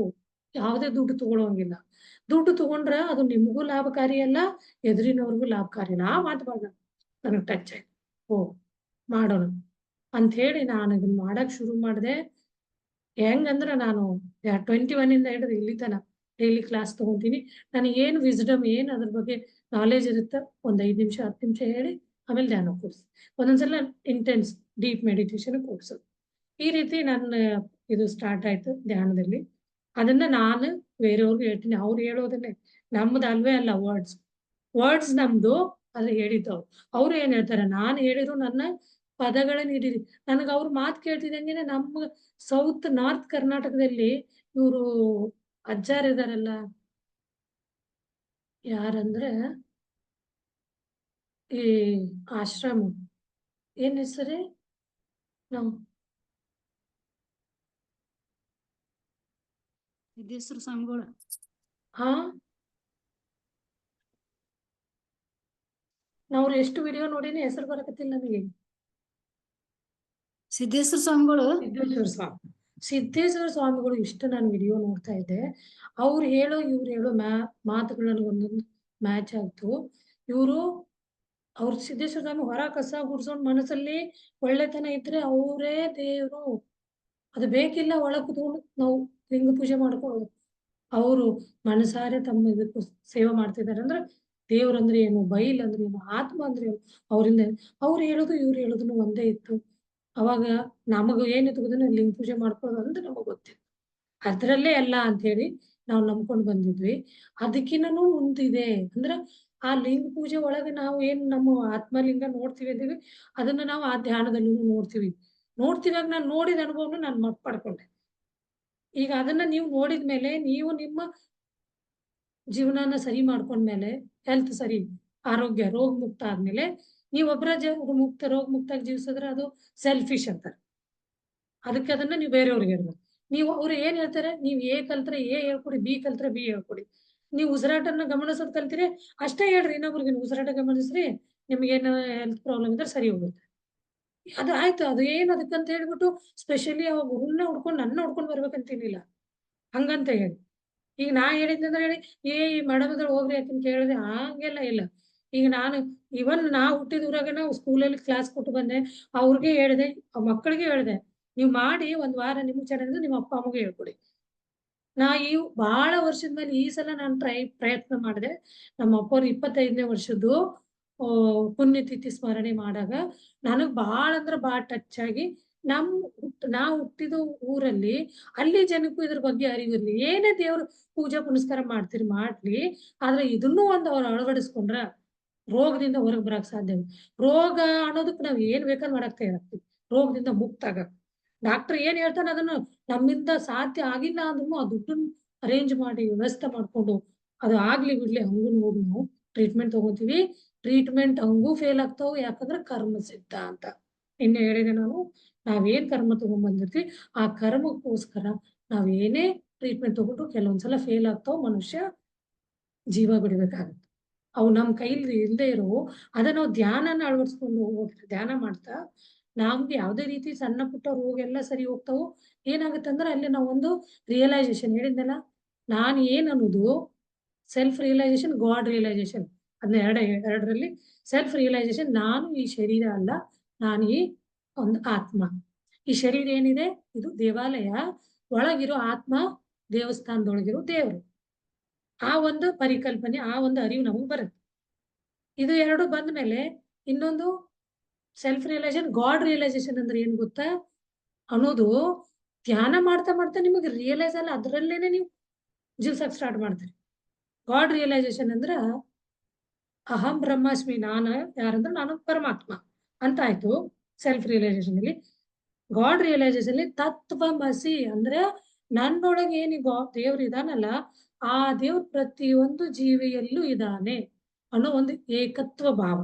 ಯಾವುದೇ ದುಡ್ಡು ತಗೊಳ್ಳೋಂಗಿಲ್ಲ. ದುಡ್ಡು ತಗೊಂಡ್ರೆ ಅದು ನಿಮಗೂ ಲಾಭಕಾರಿ ಅಲ್ಲ, ಎದುರಿನವ್ರಿಗೂ ಲಾಭಕಾರಿ ಅಲ್ಲ. ಆ ಮಾತು ಭಾಳ ನನಗೆ ಟಚ್ ಆಯ್ತು. ಓಹ್! ಮಾಡೋಣ ಅಂತ ಹೇಳಿ ನಾನು ಇದನ್ನ ಮಾಡಕ್ ಶುರು ಮಾಡಿದೆ. ಹೆಂಗಂದ್ರೆ ನಾನು 21 ಇಂದ ಹಿಡಿದು ಇಲ್ಲಿ ತನಕ ಡೈಲಿ ಕ್ಲಾಸ್ ತಗೊಂತೀನಿ. ನನಗೇನು ವಿಸ್ಡಮ್ ಏನು ಅದ್ರ ಬಗ್ಗೆ ನಾಲೆಡ್ಜ್ ಇರುತ್ತೆ, ಒಂದು 5 ನಿಮಿಷ 10 ನಿಮಿಷ ಹೇಳಿ ಆಮೇಲೆ ಧ್ಯಾನ ಕೂರಿಸಿ. ಒಂದೊಂದ್ಸಲ ಇಂಟೆನ್ಸ್ ಡೀಪ್ ಮೆಡಿಟೇಷನ್ ಕೂರಿಸೋದು. ಈ ರೀತಿ ನನ್ನ ಇದು ಸ್ಟಾರ್ಟ್ ಆಯ್ತು ಧ್ಯಾನದಲ್ಲಿ. ಅದನ್ನ ನಾನು ಬೇರೆಯವ್ರಿಗೆ ಹೇಳ್ತೀನಿ. ಅವ್ರು ಹೇಳೋದನ್ನೇ, ನಮ್ಮದು ಅಲ್ವೇ ಅಲ್ಲ ವರ್ಡ್ಸ್. ವರ್ಡ್ಸ್ ನಮ್ದು, ಆದ್ರೆ ಹೇಳಿದ್ದವ್ರು. ಅವ್ರು ಏನ್ ಹೇಳ್ತಾರೆ, ನಾನು ಹೇಳಿದ್ರು ನನ್ನ ಪದಗಳನ್ನ ಹಿಡೀರಿ. ನನಗೆ ಅವ್ರ ಮಾತು ಕೇಳ್ತಿದಂಗೆನೆ ನಮ್ಮ ನಾರ್ತ್ ಕರ್ನಾಟಕದಲ್ಲಿ ಇವರು ಅಜ್ಜಾರ್ ಇದಾರಲ್ಲ, ಯಾರಂದ್ರೆ ಈ ಆಶ್ರಮ ಏನ್ ಹೆಸರೇ ನಾವು ಸಿದ್ದೇಶ್ವರ ಸ್ವಾಮಿಗಳು. ಹಾ, ನಾವು ಎಷ್ಟು ವಿಡಿಯೋ ನೋಡಿನಿ, ಹೆಸರು ಬರಕತ್ತಿಲ್ಲ ನಮಗೆ. ಸಿದ್ದೇಶ್ವರ ಸ್ವಾಮಿಗಳು. ಸಿದ್ದೇಶ್ವರ ಸ್ವಾಮಿಗಳು ಇಷ್ಟು ನಾನು ವಿಡಿಯೋ ನೋಡ್ತಾ ಇದ್ದೆ. ಅವ್ರು ಹೇಳೋ ಇವ್ರು ಹೇಳೋ ಮಾತುಗಳು ನನಗೆ ಒಂದೊಂದು ಮ್ಯಾಚ್ ಆಗ್ತು. ಅವ್ರ ಸಿದ್ದೇಶ್ವರ ಸ್ವಾಮಿ ಹೊರ ಕಸ ಗುಡ್ಸೋನ್ ಮನಸ್ಸಲ್ಲಿ ಒಳ್ಳೆತನ ಇದ್ರೆ ಅವರೇ ದೇವ್ರು. ಅದು ಬೇಕಿಲ್ಲ ಒಳಗ್ ಕೂತ್ಕೊಂಡು ನಾವು ಲಿಂಗ ಪೂಜೆ ಮಾಡ್ಕೊಳ್ಳೋದು. ಅವರು ಮನಸಾರೆ ತಮ್ಮ ಇದಕ್ಕೂ ಸೇವೆ ಮಾಡ್ತಿದ್ದಾರೆ ಅಂದ್ರೆ ದೇವ್ರಂದ್ರೆ ಏನು, ಬೈಲ್ ಅಂದ್ರೆ ಏನು, ಆತ್ಮ ಅಂದ್ರೆ ಏನು, ಅವರಿಂದ ಅವ್ರು ಹೇಳೋದು ಇವ್ರು ಹೇಳೋದನ್ನು ಒಂದೇ ಇತ್ತು. ಅವಾಗ ನಮಗ ಏನಿತ್ತು ಗೊತ್ತಿಲ್ಲ, ಲಿಂಗ ಪೂಜೆ ಮಾಡ್ಕೊಳ್ಳೋದು ಅಂದ್ರೆ ನಮಗ್ ಗೊತ್ತಿತ್ತು. ಅದ್ರಲ್ಲೇ ಎಲ್ಲ ಅಂತ ಹೇಳಿ ನಾವು ನಂಬ್ಕೊಂಡು ಬಂದಿದ್ವಿ. ಅದಕ್ಕಿನ್ನೂ ಮುಂದಿದೆ ಅಂದ್ರೆ ಆ ಲಿಂಗ ಪೂಜೆ ಒಳಗೆ ನಾವು ಏನ್ ನಮ್ಮ ಆತ್ಮಲಿಂಗ ನೋಡ್ತೀವಿ ಅಂತೀವಿ, ಅದನ್ನ ನಾವು ಆ ಧ್ಯಾನದಲ್ಲೂ ನೋಡ್ತೀವಿ. ನೋಡ್ತಿವಾಗ ನಾನು ನೋಡಿದ ಅನುಭವನ ನಾನು ಪಡ್ಕೊಂಡೆ. ಈಗ ಅದನ್ನ ನೀವು ನೋಡಿದ್ಮೇಲೆ ನೀವು ನಿಮ್ಮ ಜೀವನನ ಸರಿ ಮಾಡ್ಕೊಂಡ್ಮೇಲೆ, ಹೆಲ್ತ್ ಸರಿ, ಆರೋಗ್ಯ ರೋಗ ಮುಕ್ತ ಆದ್ಮೇಲೆ ನೀವು ಒಬ್ಬರ ರೋಗ ಮುಕ್ತಾಗಿ ಜೀವಿಸಿದ್ರೆ ಅದು ಸೆಲ್ಫಿಶ್ ಅಂತಾರೆ. ಅದಕ್ಕೆ ಅದನ್ನ ನೀವು ಬೇರೆಯವ್ರಿಗೆ ಹೇಳ್ಬೇಕು. ನೀವು ಅವ್ರು ಏನ್ ಹೇಳ್ತಾರೆ, ನೀವು ಎ ಕಲ್ತ್ರೆ ಎ ಹೇಳ್ಕೊಡಿ, ಬಿ ಕಲ್ತ್ರೆ ಬಿ ಹೇಳ್ಕೊಡಿ. ನೀವು ಉಸಿರಾಟನ ಗಮನಿಸೋದ್ ಕಲ್ತಿರಿ ಅಷ್ಟೇ ಹೇಳ್ರಿ. ಇನ್ನೊಬ್ರಿಗೆ ಉಸಿರಾಟ ಗಮನಿಸ್ರಿ, ನಿಮ್ಗೇನ ಹೆಲ್ತ್ ಪ್ರಾಬ್ಲಮ್ ಇದ್ರೆ ಸರಿ ಹೋಗುತ್ತೆ. ಅದು ಆಯ್ತು. ಅದು ಏನ್ ಅದಕ್ಕಂತ ಹೇಳ್ಬಿಟ್ಟು ಸ್ಪೆಷಲಿ ಅವಾಗ ಹುನ್ನ ಹುಡ್ಕೊಂಡು ನನ್ನ ಹುಡ್ಕೊಂಡ್ ಬರ್ಬೇಕಂತೇನಿಲ್ಲ, ಹಂಗಂತ ಹೇಳಿ. ಈಗ ನಾ ಹೇಳಿದ್ನಂದ್ರೆ ಹೇಳಿ ಈ ಮೇಡಮ್ ಇದ್ರ ಹೋಗ್ರಿ ಯಾಕಂತ ಕೇಳಿದ್ರೆ ಹಂಗೆಲ್ಲ ಇಲ್ಲ. ಈಗ ನಾನು ಇವನ್ ನಾ ಹುಟ್ಟಿದ ಊರಾಗ ನಾವು ಸ್ಕೂಲಲ್ಲಿ ಕ್ಲಾಸ್ ಕೊಟ್ಟು ಬಂದೆ, ಅವ್ರಿಗೆ ಹೇಳಿದೆ, ಆ ಮಕ್ಕಳಿಗೆ ಹೇಳಿದೆ, ನೀವು ಮಾಡಿ ಒಂದ್ ವಾರ ನಿಮ್ಗೆ ಚೆನ್ನಾಗಿದ್ರೆ ನಿಮ್ಮ ಅಪ್ಪ ಅಮ್ಮಗೆ ಹೇಳ್ಕೊಡಿ. ನಾ ಬಹಳ ವರ್ಷದ ಮೇಲೆ ಈ ಸಲ ನಾನು ಪ್ರಯತ್ನ ಮಾಡಿದೆ. ನಮ್ಮ ಅಪ್ಪವ್ರು 25ನೇ ವರ್ಷದ್ದು ಪುಣ್ಯತಿಥಿ ಸ್ಮರಣೆ ಮಾಡಾಗ ನನಗ್ ಬಹಳ ಅಂದ್ರೆ ಬಹಳ ಟಚ್ ಆಗಿ, ನಾ ಹುಟ್ಟಿದ ಊರಲ್ಲಿ ಅಲ್ಲಿ ಜನಕ್ಕೂ ಇದ್ರ ಬಗ್ಗೆ ಅರಿವಿರ್ಲಿ. ಏನೇ ದೇವ್ರು ಪೂಜೆ ಪುನಸ್ಕಾರ ಮಾಡ್ಲಿ, ಆದ್ರೆ ಇದನ್ನೂ ಒಂದು ಅವ್ರು ಅಳವಡಿಸ್ಕೊಂಡ್ರ ರೋಗದಿಂದ ಹೊರಗೆ ಬರಕ್ ಸಾಧ್ಯ. ರೋಗ ಅನ್ನೋದಕ್ಕೆ ನಾವ್ ಏನ್ ಬೇಕಾದ್ರೆ ಮಾಡಕ್ ತಯಾರಾಗ್ತೀವಿ, ರೋಗದಿಂದ ಮುಕ್ತ ಆಗಕ್. ಡಾಕ್ಟರ್ ಏನ್ ಹೇಳ್ತಾನೆ ಅದನ್ನ ನಮ್ಮಿಂದ ಸಾಧ್ಯ ಆಗಿಲ್ಲ ಅಂದ್ರೂ ಆ ದುಡ್ಡನ್ನ ಅರೇಂಜ್ ಮಾಡಿ ವ್ಯವಸ್ಥೆ ಮಾಡ್ಕೊಂಡು ಅದು ಆಗ್ಲಿ ಬಿಡ್ಲಿ ಹಂಗೂ ನೋಡಿ ನಾವು ಟ್ರೀಟ್ಮೆಂಟ್ ತಗೋತೀವಿ. ಟ್ರೀಟ್ಮೆಂಟ್ ಹಂಗೂ ಫೇಲ್ ಆಗ್ತಾವ, ಯಾಕಂದ್ರೆ ಕರ್ಮ ಸಿದ್ಧ ಅಂತ ಇನ್ನು ಹೇಳಿದೆ ನಾನು. ನಾವೇನ್ ಕರ್ಮ ತಗೊಂಡ್ ಬಂದಿರ್ತೀವಿ ಆ ಕರ್ಮಕ್ಕೋಸ್ಕರ ನಾವೇನೇ ಟ್ರೀಟ್ಮೆಂಟ್ ತಗೊಂಡು ಕೆಲವೊಂದ್ಸಲ ಫೇಲ್ ಆಗ್ತಾವ, ಮನುಷ್ಯ ಜೀವ ಬಿಡ್ಬೇಕಾಗತ್ತೆ. ಅವು ನಮ್ ಕೈಲಿ ಇಲ್ಲದೆ ಇರೋ ಅದನ್ನ ನಾವು ಧ್ಯಾನನ ಅಳವಡಿಸ್ಕೊಂಡು ಹೋಗ್ತಾರೆ. ಧ್ಯಾನ ಮಾಡ್ತಾ ನಮ್ಗೆ ಯಾವ್ದೇ ರೀತಿ ಸಣ್ಣ ಪುಟ್ಟ ರೋಗ ಎಲ್ಲ ಸರಿ ಹೋಗ್ತಾವೋ. ಏನಾಗುತ್ತೆ ಅಂದ್ರೆ ಅಲ್ಲಿ ನಾವೊಂದು ರಿಯಲೈಸೇಷನ್ ಹೇಳಿದ್ನಲ್ಲ, ನಾನು ಏನ್ ಅನ್ನೋದು ಸೆಲ್ಫ್ ರಿಯಲೈಸೇಷನ್, ಗಾಡ್ ರಿಯಲೈಸೇಷನ್, ಅದನ್ನ ಎರಡರಲ್ಲಿ ಸೆಲ್ಫ್ ರಿಯಲೈಸೇಷನ್. ನಾನು ಈ ಶರೀರ ಅಲ್ಲ, ನಾನು ಈ ಒಂದು ಆತ್ಮ. ಈ ಶರೀರ ಏನಿದೆ ಇದು ದೇವಾಲಯ, ಒಳಗಿರೋ ಆತ್ಮ ದೇವಸ್ಥಾನದೊಳಗಿರೋ ದೇವರು. ಆ ಒಂದು ಪರಿಕಲ್ಪನೆ, ಆ ಒಂದು ಅರಿವು ನಮಗ್ ಬರುತ್ತೆ. ಇದು ಎರಡು ಬಂದ ಮೇಲೆ ಇನ್ನೊಂದು ಸೆಲ್ಫ್ ರಿಯಲೈಸೇಷನ್. ಗಾಡ್ ರಿಯಲೈಸೇಷನ್ ಅಂದ್ರೆ ಏನ್ ಗೊತ್ತಾ ಅನ್ನೋದು ಧ್ಯಾನ ಮಾಡ್ತಾ ಮಾಡ್ತಾ ನಿಮಗೆ ರಿಯಲೈಸ್ ಅಲ್ಲ, ಅದ್ರಲ್ಲೇನೆ ನೀವು ಜೀವ್ಸಕ್ ಸ್ಟಾರ್ಟ್ ಮಾಡ್ತೀರಿ. ಗಾಡ್ ರಿಯಲೈಸೇಷನ್ ಅಂದ್ರ ಅಹಂ ಬ್ರಹ್ಮಾಸ್ಮಿ, ನಾನು ಯಾರಂದ್ರೆ ನಾನು ಪರಮಾತ್ಮ ಅಂತ ಆಯ್ತು ಸೆಲ್ಫ್ ರಿಯಲೈಸೇಷನ್ ಅಲ್ಲಿ. ಗಾಡ್ ರಿಯಲೈಸೇಷನ್ ಅಲ್ಲಿ ತತ್ವಮಸಿ ಅಂದ್ರೆ ನನ್ನೊಳಗೆ ಏನಿಗೋ ದೇವ್ರು ಇದಾನಲ್ಲ, ಆ ದೇವ್ರು ಪ್ರತಿಯೊಂದು ಜೀವಿಯಲ್ಲೂ ಇದ್ದಾನೆ ಅನ್ನೋ ಒಂದು ಏಕತ್ವ ಭಾವ.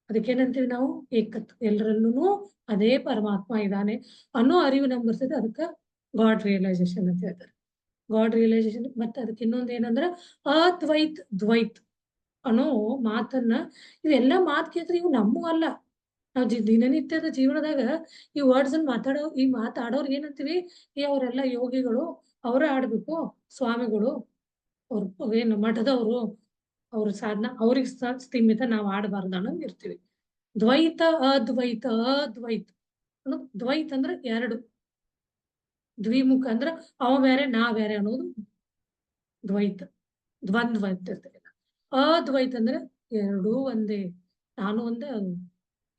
ಅದಕ್ಕೇನಂತೀವಿ ನಾವು ಏಕತ್ವ, ಎಲ್ಲರಲ್ಲೂ ಅದೇ ಪರಮಾತ್ಮ ಇದ್ದಾನೆ ಅನ್ನೋ ಅರಿವು ನಮ್ಗೆ ಬರ್ತದೆ. ಅದಕ್ಕೆ ಗಾಡ್ ರಿಯಲೈಸೇಷನ್ ಅಂತ ಹೇಳ್ತಾರೆ. God realisation. ಮತ್ತೆ ಅದಕ್ಕೆ ಇನ್ನೊಂದು ಏನಂದ್ರೆ ಅದ್ವೈತ್ ದ್ವೈತ್ ಅನ್ನೋ ಮಾತನ್ನ, ಇವೆಲ್ಲ ಮಾತು ಕೇಳಿದ್ರೆ ಇವು ನಮ್ಮೂ ಅಲ್ಲ. ನಾವು ದಿನನಿತ್ಯದ ಜೀವನದಾಗ ಈ ವರ್ಡ್ಸ್ ಅನ್ನ ಮಾತಾಡೋರ್ ಏನಂತೀವಿ, ಅವರೆಲ್ಲ ಯೋಗಿಗಳು, ಅವರೇ ಆಡ್ಬೇಕು, ಸ್ವಾಮಿಗಳು, ಅವ್ರ ಏನು ಮಠದವರು, ಅವ್ರ ಸಾಧನ ಅವ್ರಿಗೆ ಸ್ಥಿಮಿತ, ನಾವು ಆಡಬಾರ್ದು ಅನ್ನೋದು ಇರ್ತೀವಿ. ದ್ವೈತ ಅದ್ವೈತ ಅದ್ವೈತ ಅನ್ನೋದು. ದ್ವೈತ ಅಂದ್ರೆ ಎರಡು, ದ್ವಿಮುಖ ಅಂದ್ರೆ ಅವ ಬೇರೆ ನಾ ಬೇರೆ ಅನ್ನೋದು ದ್ವೈತ. ದ್ವಂದ್ವ ಅಂತ ಇರ್ತದೆ. ಅದ್ವೈತ ಅಂದ್ರೆ ಎರಡೂ ಒಂದೇ, ನಾನು ಒಂದೇ,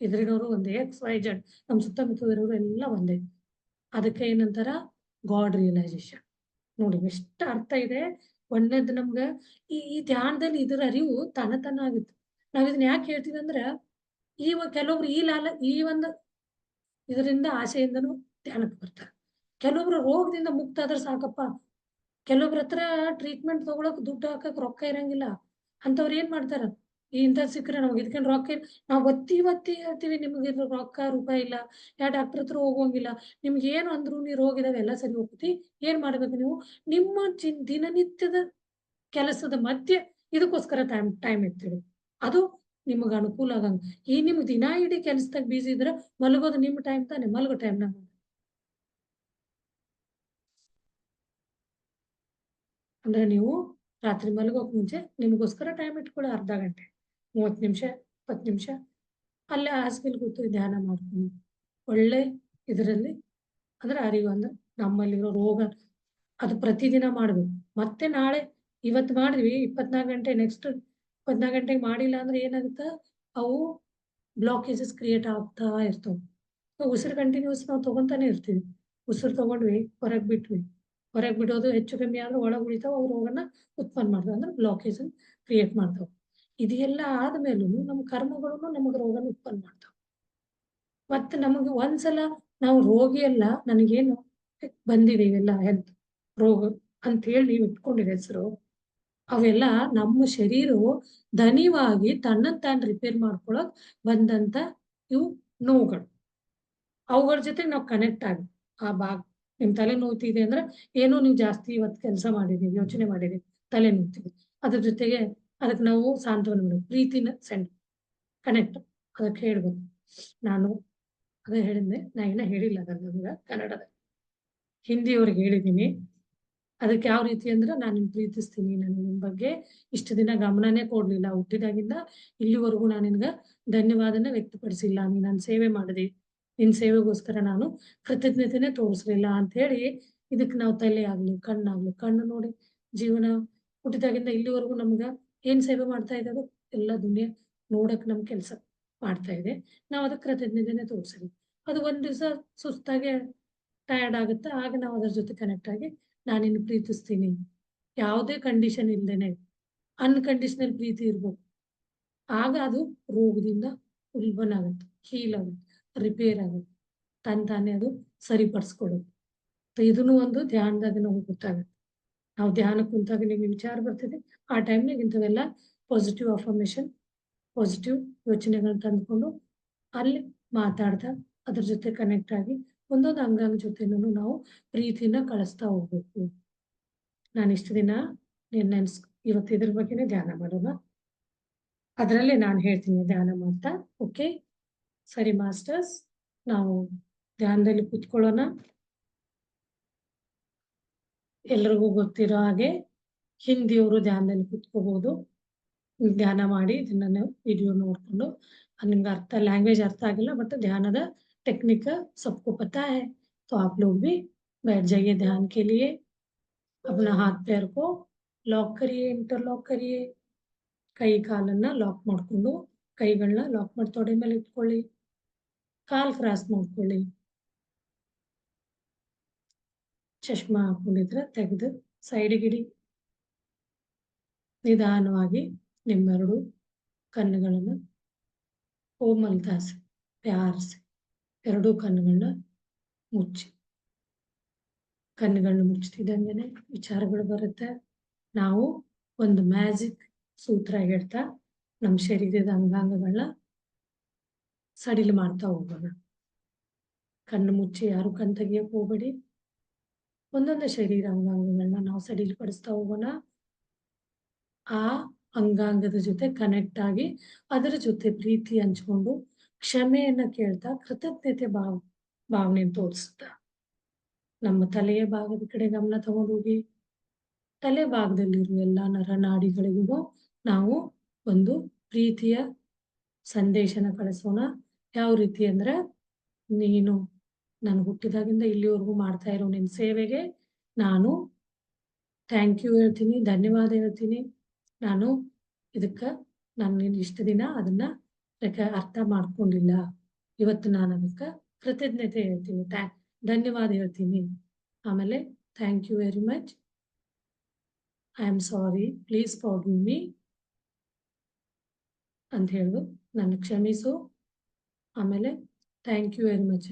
ಎದುರಿನವರು ಒಂದೇ, XYZ ನಮ್ ಸುತ್ತಮುತ್ತಲಿರೋರು ಎಲ್ಲ ಒಂದೇ. ಅದಕ್ಕೆ ಏನಂತಾರ ಗಾಡ್ ರಿಯಲೈಸೇಷನ್. ನೋಡಿ ಎಷ್ಟು ಅರ್ಥ ಇದೆ. ಒಂದನೇದು ನಮ್ಗ ಈ ಧ್ಯಾನದಲ್ಲಿ ಇದರ ಅರಿವು ತನ ಆಗುತ್ತೆ. ನಾವ್ ಇದನ್ನ ಯಾಕೆ ಹೇಳ್ತೀವಿ ಅಂದ್ರ ಕೆಲವೊಬ್ರು ಈ ಒಂದು ಇದರಿಂದ ಆಸೆಯಿಂದನೂ ಧ್ಯಾನಕ್ಕೆ ಬರ್ತಾರೆ. ಕೆಲವೊಬ್ರು ರೋಗದಿಂದ ಮುಕ್ತ ಆದ್ರೆ ಸಾಕಪ್ಪ. ಕೆಲವೊಬ್ರ ಹತ್ರ ಟ್ರೀಟ್ಮೆಂಟ್ ತಗೊಳಕ್ ದುಡ್ಡು ಹಾಕಕ್ ರೊಕ್ಕ ಇರಂಗಿಲ್ಲ. ಅಂತವ್ರು ಏನ್ ಮಾಡ್ತಾರ, ಇಂಥದ್ ಸಿಕ್ಕ್ರೆ ನಮ್ಗೆ ಇದಕ್ಕೇನ್ ರೊಕ್ಕ ನಾವ್ ಒತ್ತಿ ಹೇಳ್ತೀವಿ, ನಿಮ್ಗೆ ರೊಕ್ಕ ರೂಪಾಯಿ ಇಲ್ಲ, ಡಾಕ್ಟರ್ ಹತ್ರ ಹೋಗೋಂಗಿಲ್ಲ, ನಿಮ್ಗೆ ಏನು ಅಂದ್ರು ನೀವ್ ರೋಗ ಇದಾವೆ ಎಲ್ಲ ಸರಿ ಹೋಗ್ತಿ. ಏನ್ ಮಾಡ್ಬೇಕು ನೀವು, ನಿಮ್ಮ ದಿನನಿತ್ಯದ ಕೆಲಸದ ಮಧ್ಯೆ ಇದಕ್ಕೋಸ್ಕರ ಟೈಮ್ ಇರ್ತೀವಿ. ಅದು ನಿಮಗ ಅನುಕೂಲ ಆಗಂಗ. ನಿಮ್ಗ್ ದಿನ ಇಡೀ ಕೆಲ್ಸದಾಗ ಬಿಸಿ ಇದ್ರ ಮಲಗೋದು ನಿಮ್ ಟೈಮ್ ತಾನೆ, ಮಲಗೋ ಟೈಮ್ನಾಗ ಅಂದ್ರೆ ನೀವು ರಾತ್ರಿ ಮಲಗೋಕ್ ಮುಂಚೆ ನಿಮಗೋಸ್ಕರ ಟೈಮ್ ಇಟ್ಕೊಳ್ಳಿ. ಅರ್ಧ ಗಂಟೆ, 30 ನಿಮಿಷ, 20 ನಿಮಿಷ ಅಲ್ಲೇ ಹಾಸಿಗೆಲ್ ಕೂತು ಧ್ಯಾನ ಮಾಡ್ಕೊಂಡು ಒಳ್ಳೆ ಇದರಲ್ಲಿ ಅಂದ್ರೆ ಅರಿವು ಅಂದ್ರೆ ನಮ್ಮಲ್ಲಿರೋ ರೋಗ ಅದು ಪ್ರತಿದಿನ ಮಾಡ್ಬೇಕು. ಮತ್ತೆ ನಾಳೆ ಇವತ್ತು ಮಾಡಿದ್ವಿ 24 ಗಂಟೆ, ನೆಕ್ಸ್ಟ್ 24 ಗಂಟೆಗೆ ಮಾಡಿಲ್ಲ ಅಂದ್ರೆ ಏನಾಗುತ್ತ, ಅವು ಬ್ಲಾಕೇಜಸ್ ಕ್ರಿಯೇಟ್ ಆಗ್ತಾ ಇರ್ತಾವ. ಉಸಿರು ಕಂಟಿನ್ಯೂಸ್ ನಾವು ತಗೊಂತಾನೆ ಇರ್ತೀವಿ. ಉಸಿರು ತಗೊಂಡ್ವಿ, ಹೊರಗ್ ಬಿಟ್ವಿ, ಹೊರಗ್ ಬಿಡೋದು ಹೆಚ್ಚು ಕಮ್ಮಿ ಆದ್ರೆ ಒಳಗ್ ಉಳಿತಾವ, ಅವು ರೋಗನ ಉತ್ಪನ್ನ ಮಾಡ್ತಾವ, ಅಂದ್ರೆ ಬ್ಲಾಕೇಜ್ ಕ್ರಿಯೇಟ್ ಮಾಡ್ತಾವ. ಇದೆಲ್ಲ ಆದ್ಮೇಲೂ ನಮ್ಮ ಕರ್ಮಗಳನ್ನು ನಮಗ್ ರೋಗನ ಉತ್ಪನ್ನ ಮಾಡ್ತಾವ. ಮತ್ತೆ ನಮಗೆ ಒಂದ್ಸಲ ನಾವು ರೋಗಿ ಅಲ್ಲ, ನನಗೇನು ಬಂದಿದೆ ಇವೆಲ್ಲ ಹೆಲ್ತ್ ರೋಗ ಅಂತ ಹೇಳಿ ನೀವು ಇಟ್ಕೊಂಡಿರ ಹೆಸರು, ಅವೆಲ್ಲ ನಮ್ಮ ಶರೀರವು ದನಿವಾಗಿ ತನ್ನನ್ನು ತಾನು ರಿಪೇರ್ ಮಾಡ್ಕೊಳಕ್ ಬಂದಂತ ಇವು ನೋವುಗಳು. ಅವುಗಳ ಜೊತೆ ನಾವು ಕನೆಕ್ಟ್ ಆಗಿ ಆ ಭಾಗ ನಿಮ್ ತಲೆ ನೋವ್ತಿದೆ ಅಂದ್ರೆ ಏನೋ ನೀವು ಜಾಸ್ತಿ ಇವತ್ತು ಕೆಲಸ ಮಾಡಿದೀವಿ, ಯೋಚನೆ ಮಾಡಿದೀವಿ, ತಲೆ ನೋವ್ತಿದೆ. ಅದ್ರ ಜೊತೆಗೆ ಅದಕ್ಕೆ ನಾವು ಸಾಂತ್ವನ ಮಾಡೋದು, ಪ್ರೀತಿನ ಕನೆಕ್ಟ್ ಅದಕ್ಕೆ ಹೇಳ್ಬೋದು. ನಾನು ಅದೇ ಹೇಳಿದ್ದೆ, ನಾ ಏನ ಹೇಳಿಲ್ಲ ನಮ್ಗ ಕನ್ನಡದಲ್ಲಿ, ಹಿಂದಿಯವ್ರಿಗೆ ಹೇಳಿದೀನಿ. ಅದಕ್ಕೆ ಯಾವ ರೀತಿ ಅಂದ್ರೆ, ನಾನು ನಿಮ್ ಪ್ರೀತಿಸ್ತೀನಿ, ನಾನು ನಿಮ್ ಬಗ್ಗೆ ಇಷ್ಟು ದಿನ ಗಮನನೇ ಕೊಡ್ಲಿಲ್ಲ, ಹುಟ್ಟಿದಾಗಿಂದ ಇಲ್ಲಿವರೆಗೂ ನಾನು ನಿನ್ಗ ಧನ್ಯವಾದನ ವ್ಯಕ್ತಪಡಿಸಿಲ್ಲ, ನೀ ನನ್ನ ಸೇವೆ ಮಾಡಿದಿ, ನಿನ್ ಸೇವೆಗೋಸ್ಕರ ನಾನು ಕೃತಜ್ಞತೆನೇ ತೋರಿಸ್ಲಿಲ್ಲ ಅಂತ ಹೇಳಿ, ಇದಕ್ಕೆ ನಾವು ತಲೆ ಆಗ್ಲಿ ಕಣ್ಣಾಗ್ಲಿ, ಕಣ್ಣು ನೋಡಿ ಜೀವನ ಹುಟ್ಟಿದಾಗಿಂದ ಇಲ್ಲಿವರೆಗೂ ನಮ್ಗ ಏನ್ ಸೇವೆ ಮಾಡ್ತಾ ಇರೋದು, ಎಲ್ಲ ದುನಿಯಾ ನೋಡಕ್ ನಮ್ ಕೆಲ್ಸ ಮಾಡ್ತಾ ಇದೆ. ನಾವು ಅದಕ್ಕೆ ಕೃತಜ್ಞತೆನೇ ತೋರಿಸಿದ್ವಿ. ಅದು ಒಂದ್ ದಿವಸ ಸುಸ್ತಾಗಿ ಟಯರ್ಡ್ ಆಗುತ್ತೆ, ಆಗ ನಾವು ಅದ್ರ ಜೊತೆ ಕನೆಕ್ಟ್ ಆಗಿ ನಾನು ನಿನ್ನ ಪ್ರೀತಿಸ್ತೀನಿ, ಯಾವುದೇ ಕಂಡೀಷನ್ ಇಲ್ದೇನೆ ಅನ್ಕಂಡೀಷನಲ್ ಪ್ರೀತಿ ಇರ್ಬೇಕು. ಆಗ ಅದು ರೋಗದಿಂದ ಉಲ್ಬಣ ಆಗುತ್ತೆ, ಹೀಲ್ ಆಗುತ್ತೆ, ರಿಪೇರ್ ಆಗುತ್ತೆ, ತಾನೇ ಅದು ಸರಿಪಡಿಸ್ಕೊಡುತ್ತೆ. ಇದನ್ನು ಒಂದು ಧ್ಯಾನದಾಗ ನಮ್ಗೆ ಗೊತ್ತಾಗುತ್ತೆ. ನಾವು ಧ್ಯಾನ ಕುಂತಾಗ ನಿಮ್ಗೆ ವಿಚಾರ ಬರ್ತಿದೆ, ಆ ಟೈಮ್ನಾಗ ಇಂಥವೆಲ್ಲ ಪಾಸಿಟಿವ್ ಅಫರ್ಮೇಶನ್, ಪಾಸಿಟಿವ್ ಯೋಚನೆಗಳನ್ನ ತಂದ್ಕೊಂಡು ಅಲ್ಲಿ ಮಾತಾಡ್ತಾ ಅದ್ರ ಜೊತೆ ಕನೆಕ್ಟ್ ಆಗಿ ಒಂದೊಂದು ಅಂಗಾಂಗ ಜೊತೆನೂ ನಾವು ಪ್ರೀತಿನ ಕಳಿಸ್ತಾ ಹೋಗ್ಬೇಕು. ನಾನು ಇಷ್ಟು ದಿನ ಇವತ್ತು ಇದ್ರ ಬಗ್ಗೆನೇ ಧ್ಯಾನ ಮಾಡೋಣ, ಅದರಲ್ಲೇ ನಾನು ಹೇಳ್ತೀನಿ ಧ್ಯಾನ ಮಾಡ್ತಾ. ಓಕೆ, ಸರಿ ಮಾಸ್ಟರ್ಸ್, ನಾವು ಧ್ಯಾನದಲ್ಲಿ ಕೂತ್ಕೊಳ್ಳೋಣ. ಎಲ್ರಿಗೂ ಗೊತ್ತಿರೋ ಹಾಗೆ ಹಿಂದಿಯವರು ಧ್ಯಾನದಲ್ಲಿ ಕೂತ್ಕೋಬಹುದು. ಧ್ಯಾನ ಮಾಡಿ ಇದನ್ನ ವಿಡಿಯೋ ನೋಡ್ಕೊಂಡು ನಿಮ್ಗೆ ಲ್ಯಾಂಗ್ವೇಜ್ ಅರ್ಥ ಆಗಿಲ್ಲ, ಬಟ್ ಧ್ಯಾನದ टेक्निक सबको पता है, तो आप लोग भी बैठ जाइए ध्यान के लिए. अपना हाथ पैर को लॉक करिए, इंटरलॉक करिए. ಕೈ ಕಾಲನ್ನ ಲಾಕ್ ಮಾಡ್ಕೊಂಡು ಕೈಗಳನ್ನ ಲಾಕ್ ಮಾಡಿ ತೊಡೆ ಮೇಲೆ ಇಟ್ಕೊಳ್ಳಿ. ಕಾಲ್ ಕ್ರಾಸ್ ಮಾಡ್ಕೊಳ್ಳಿ. ಚಶ್ಮಾ ಹಾಕೊಂಡಿದ್ರೆ ತೆಗೆದು ಸೈಡ್ಗಿಡಿ. ನಿಧಾನವಾಗಿ ನಿಮ್ಮೆರಡು ಕಣ್ಣುಗಳನ್ನು ಕೋಮಲ್ತಾಸೆ ಪ್ಯಾರ್ ಸೆ ಎರಡೂ ಕಣ್ಣುಗಳನ್ನ ಮುಚ್ಚಿ. ಕಣ್ಣುಗಳನ್ನ ಮುಚ್ಚಿದಂಗೆನೆ ವಿಚಾರಗಳು ಬರುತ್ತೆ. ನಾವು ಒಂದು ಮ್ಯಾಜಿಕ್ ಸೂತ್ರ ಹೇಳ್ತಾ ನಮ್ಮ ಶರೀರದ ಅಂಗಾಂಗಗಳನ್ನ ಸಡಿಲು ಮಾಡ್ತಾ ಹೋಗೋಣ. ಕಣ್ಣು ಮುಚ್ಚಿ ಯಾರು ಕಣ್ ತೆಗಿಯಕ್ಕೆ ಹೋಗ್ಬೇಡಿ. ಒಂದೊಂದೇ ಶರೀರ ಅಂಗಾಂಗಗಳನ್ನ ನಾವು ಸಡಿಲು ಪಡಿಸ್ತಾ ಹೋಗೋಣ. ಆ ಅಂಗಾಂಗದ ಜೊತೆ ಕನೆಕ್ಟ್ ಆಗಿ ಅದರ ಜೊತೆ ಪ್ರೀತಿ ಹಂಚ್ಕೊಂಡು ಕ್ಷಮೆಯನ್ನ ಕೇಳ್ತಾ ಕೃತಜ್ಞತೆ ಭಾವನೆಯನ್ನು ತೋರಿಸ್ತಾ ನಮ್ಮ ತಲೆಯ ಭಾಗದ ಕಡೆ ಗಮನ ತಗೊಂಡೋಗಿ ತಲೆ ಭಾಗದಲ್ಲಿರುವ ಎಲ್ಲ ನರನಾಡಿಗಳಿಗೂ ನಾವು ಒಂದು ಪ್ರೀತಿಯ ಸಂದೇಶನ ಕಳಿಸೋಣ. ಯಾವ ರೀತಿ ಅಂದ್ರೆ, ನೀನು ನಾನು ಹುಟ್ಟಿದಾಗಿಂದ ಇಲ್ಲಿವರೆಗೂ ಮಾಡ್ತಾ ಇರೋ ನಿನ್ನ ಸೇವೆಗೆ ನಾನು ಥ್ಯಾಂಕ್ ಯು ಹೇಳ್ತೀನಿ, ಧನ್ಯವಾದ ಹೇಳ್ತೀನಿ. ನಾನು ಇಷ್ಟು ದಿನ ಅದನ್ನ ಅರ್ಥ ಮಾಡ್ಕೊಂಡಿಲ್ಲ. ಇವತ್ತು ನಾನು ಅದಕ್ಕೆ ಕೃತಜ್ಞತೆ ಹೇಳ್ತೀನಿ, ಧನ್ಯವಾದ ಹೇಳ್ತೀನಿ. ಆಮೇಲೆ thank you very much. I am sorry, please forgive me ಅಂತ ಹೇಳು, ನನ್ನ ಕ್ಷಮಿಸು. ಆಮೇಲೆ thank you very much,